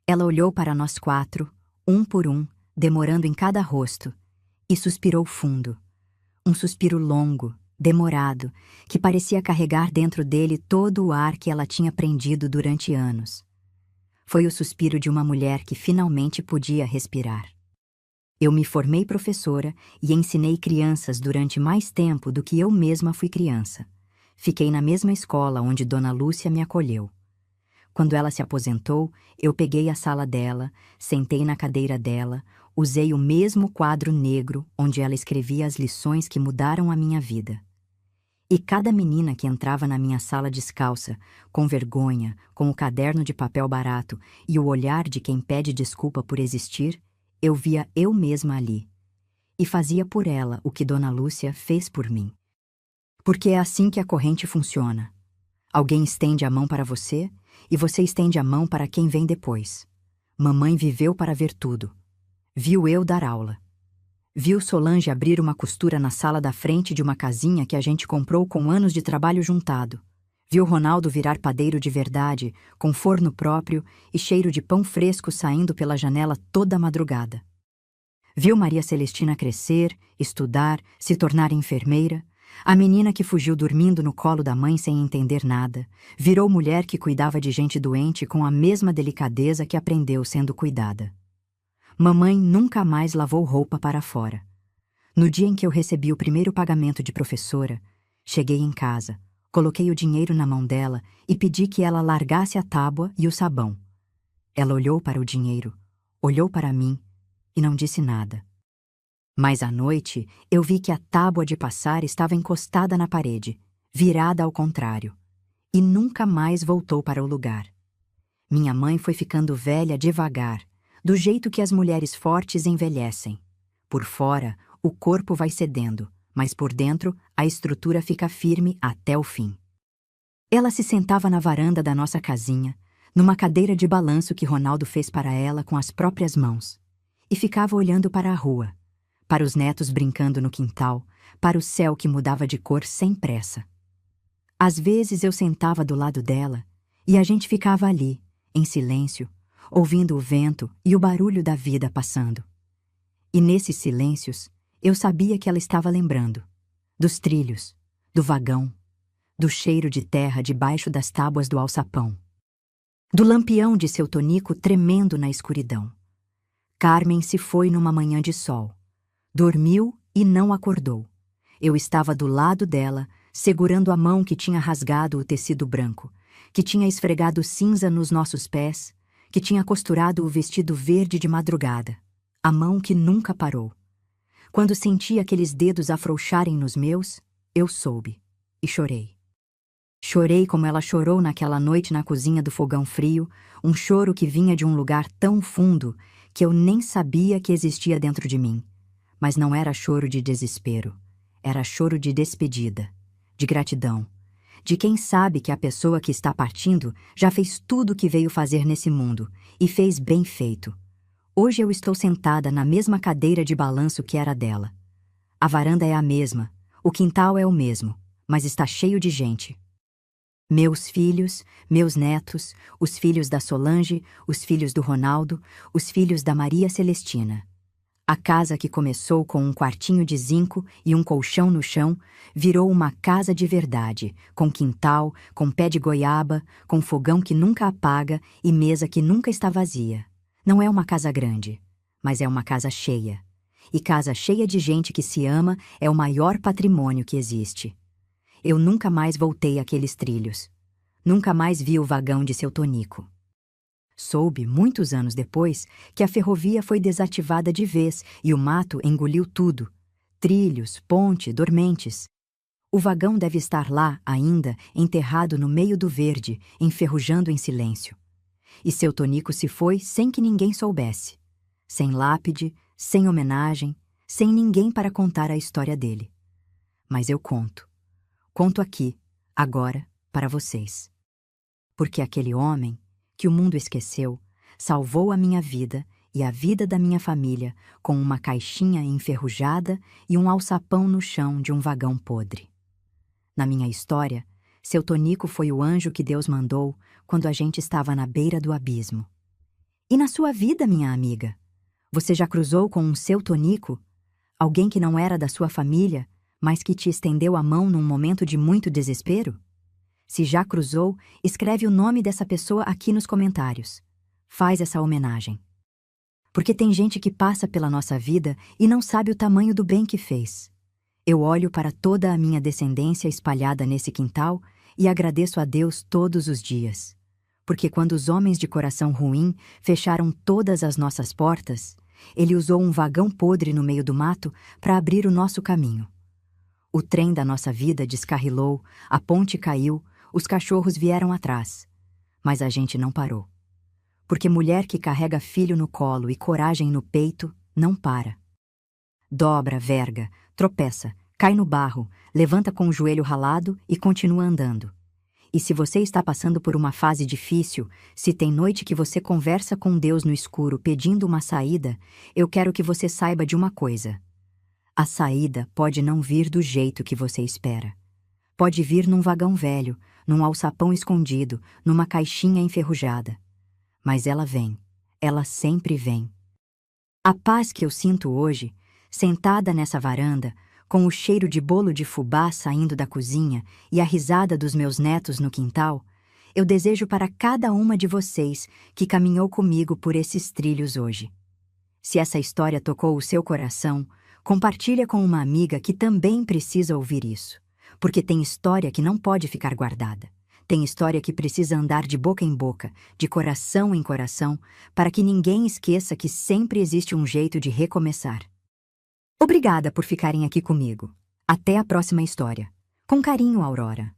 Speaker 1: Ela olhou para nós 4, um por um, demorando em cada rosto, e suspirou fundo. Um suspiro longo, demorado, que parecia carregar dentro dele todo o ar que ela tinha prendido durante anos. Foi o suspiro de uma mulher que finalmente podia respirar. Eu me formei professora e ensinei crianças durante mais tempo do que eu mesma fui criança. Fiquei na mesma escola onde Dona Lúcia me acolheu. Quando ela se aposentou, eu peguei a sala dela, sentei na cadeira dela, usei o mesmo quadro negro onde ela escrevia as lições que mudaram a minha vida. E cada menina que entrava na minha sala descalça, com vergonha, com o caderno de papel barato e o olhar de quem pede desculpa por existir, eu via eu mesma ali. E fazia por ela o que Dona Lúcia fez por mim. Porque é assim que a corrente funciona. Alguém estende a mão para você e você estende a mão para quem vem depois. Mamãe viveu para ver tudo. Viu eu dar aula. Viu Solange abrir uma costura na sala da frente de uma casinha que a gente comprou com anos de trabalho juntado. Viu Ronaldo virar padeiro de verdade, com forno próprio e cheiro de pão fresco saindo pela janela toda madrugada. Viu Maria Celestina crescer, estudar, se tornar enfermeira. A menina que fugiu dormindo no colo da mãe sem entender nada, virou mulher que cuidava de gente doente com a mesma delicadeza que aprendeu sendo cuidada. Mamãe nunca mais lavou roupa para fora. No dia em que eu recebi o primeiro pagamento de professora, cheguei em casa, coloquei o dinheiro na mão dela e pedi que ela largasse a tábua e o sabão. Ela olhou para o dinheiro, olhou para mim e não disse nada. Mas à noite eu vi que a tábua de passar estava encostada na parede, virada ao contrário, e nunca mais voltou para o lugar. Minha mãe foi ficando velha devagar, do jeito que as mulheres fortes envelhecem. Por fora, o corpo vai cedendo, mas por dentro, a estrutura fica firme até o fim. Ela se sentava na varanda da nossa casinha, numa cadeira de balanço que Ronaldo fez para ela com as próprias mãos, e ficava olhando para a rua, para os netos brincando no quintal, para o céu que mudava de cor sem pressa. Às vezes eu sentava do lado dela e a gente ficava ali, em silêncio, ouvindo o vento e o barulho da vida passando. E nesses silêncios, eu sabia que ela estava lembrando dos trilhos, do vagão, do cheiro de terra debaixo das tábuas do alçapão, do lampião de seu Tonico tremendo na escuridão. Carmen se foi numa manhã de sol. Dormiu e não acordou. Eu estava do lado dela, segurando a mão que tinha rasgado o tecido branco, que tinha esfregado cinza nos nossos pés, que tinha costurado o vestido verde de madrugada, a mão que nunca parou. Quando senti aqueles dedos afrouxarem nos meus, eu soube e chorei. Chorei como ela chorou naquela noite na cozinha do fogão frio, um choro que vinha de um lugar tão fundo que eu nem sabia que existia dentro de mim. Mas não era choro de desespero, era choro de despedida, de gratidão, de quem sabe que a pessoa que está partindo já fez tudo o que veio fazer nesse mundo, e fez bem feito. Hoje eu estou sentada na mesma cadeira de balanço que era dela. A varanda é a mesma, o quintal é o mesmo, mas está cheio de gente. Meus filhos, meus netos, os filhos da Solange, os filhos do Ronaldo, os filhos da Maria Celestina. A casa que começou com um quartinho de zinco e um colchão no chão virou uma casa de verdade, com quintal, com pé de goiaba, com fogão que nunca apaga e mesa que nunca está vazia. Não é uma casa grande, mas é uma casa cheia. E casa cheia de gente que se ama é o maior patrimônio que existe. Eu nunca mais voltei àqueles trilhos. Nunca mais vi o vagão de seu Tonico. Soube, muitos anos depois, que a ferrovia foi desativada de vez e o mato engoliu tudo. Trilhos, ponte, dormentes. O vagão deve estar lá, ainda, enterrado no meio do verde, enferrujando em silêncio. E seu Tonico se foi sem que ninguém soubesse. Sem lápide, sem homenagem, sem ninguém para contar a história dele. Mas eu conto. Conto aqui, agora, para vocês. Porque aquele homem, que o mundo esqueceu, salvou a minha vida e a vida da minha família com uma caixinha enferrujada e um alçapão no chão de um vagão podre. Na minha história, seu Tonico foi o anjo que Deus mandou quando a gente estava na beira do abismo. E na sua vida, minha amiga? Você já cruzou com um seu Tonico? Alguém que não era da sua família, mas que te estendeu a mão num momento de muito desespero? Se já cruzou, escreve o nome dessa pessoa aqui nos comentários. Faz essa homenagem. Porque tem gente que passa pela nossa vida e não sabe o tamanho do bem que fez. Eu olho para toda a minha descendência espalhada nesse quintal e agradeço a Deus todos os dias. Porque quando os homens de coração ruim fecharam todas as nossas portas, Ele usou um vagão podre no meio do mato para abrir o nosso caminho. O trem da nossa vida descarrilou, a ponte caiu, os cachorros vieram atrás, mas a gente não parou. Porque mulher que carrega filho no colo e coragem no peito, não para. Dobra, verga, tropeça, cai no barro, levanta com o joelho ralado e continua andando. E se você está passando por uma fase difícil, se tem noite que você conversa com Deus no escuro pedindo uma saída, eu quero que você saiba de uma coisa. A saída pode não vir do jeito que você espera. Pode vir num vagão velho, num alçapão escondido, numa caixinha enferrujada. Mas ela vem. Ela sempre vem. A paz que eu sinto hoje, sentada nessa varanda, com o cheiro de bolo de fubá saindo da cozinha e a risada dos meus netos no quintal, eu desejo para cada uma de vocês que caminhou comigo por esses trilhos hoje. Se essa história tocou o seu coração, compartilha com uma amiga que também precisa ouvir isso, porque tem história que não pode ficar guardada. Tem história que precisa andar de boca em boca, de coração em coração, para que ninguém esqueça que sempre existe um jeito de recomeçar. Obrigada por ficarem aqui comigo. Até a próxima história. Com carinho, Aurora.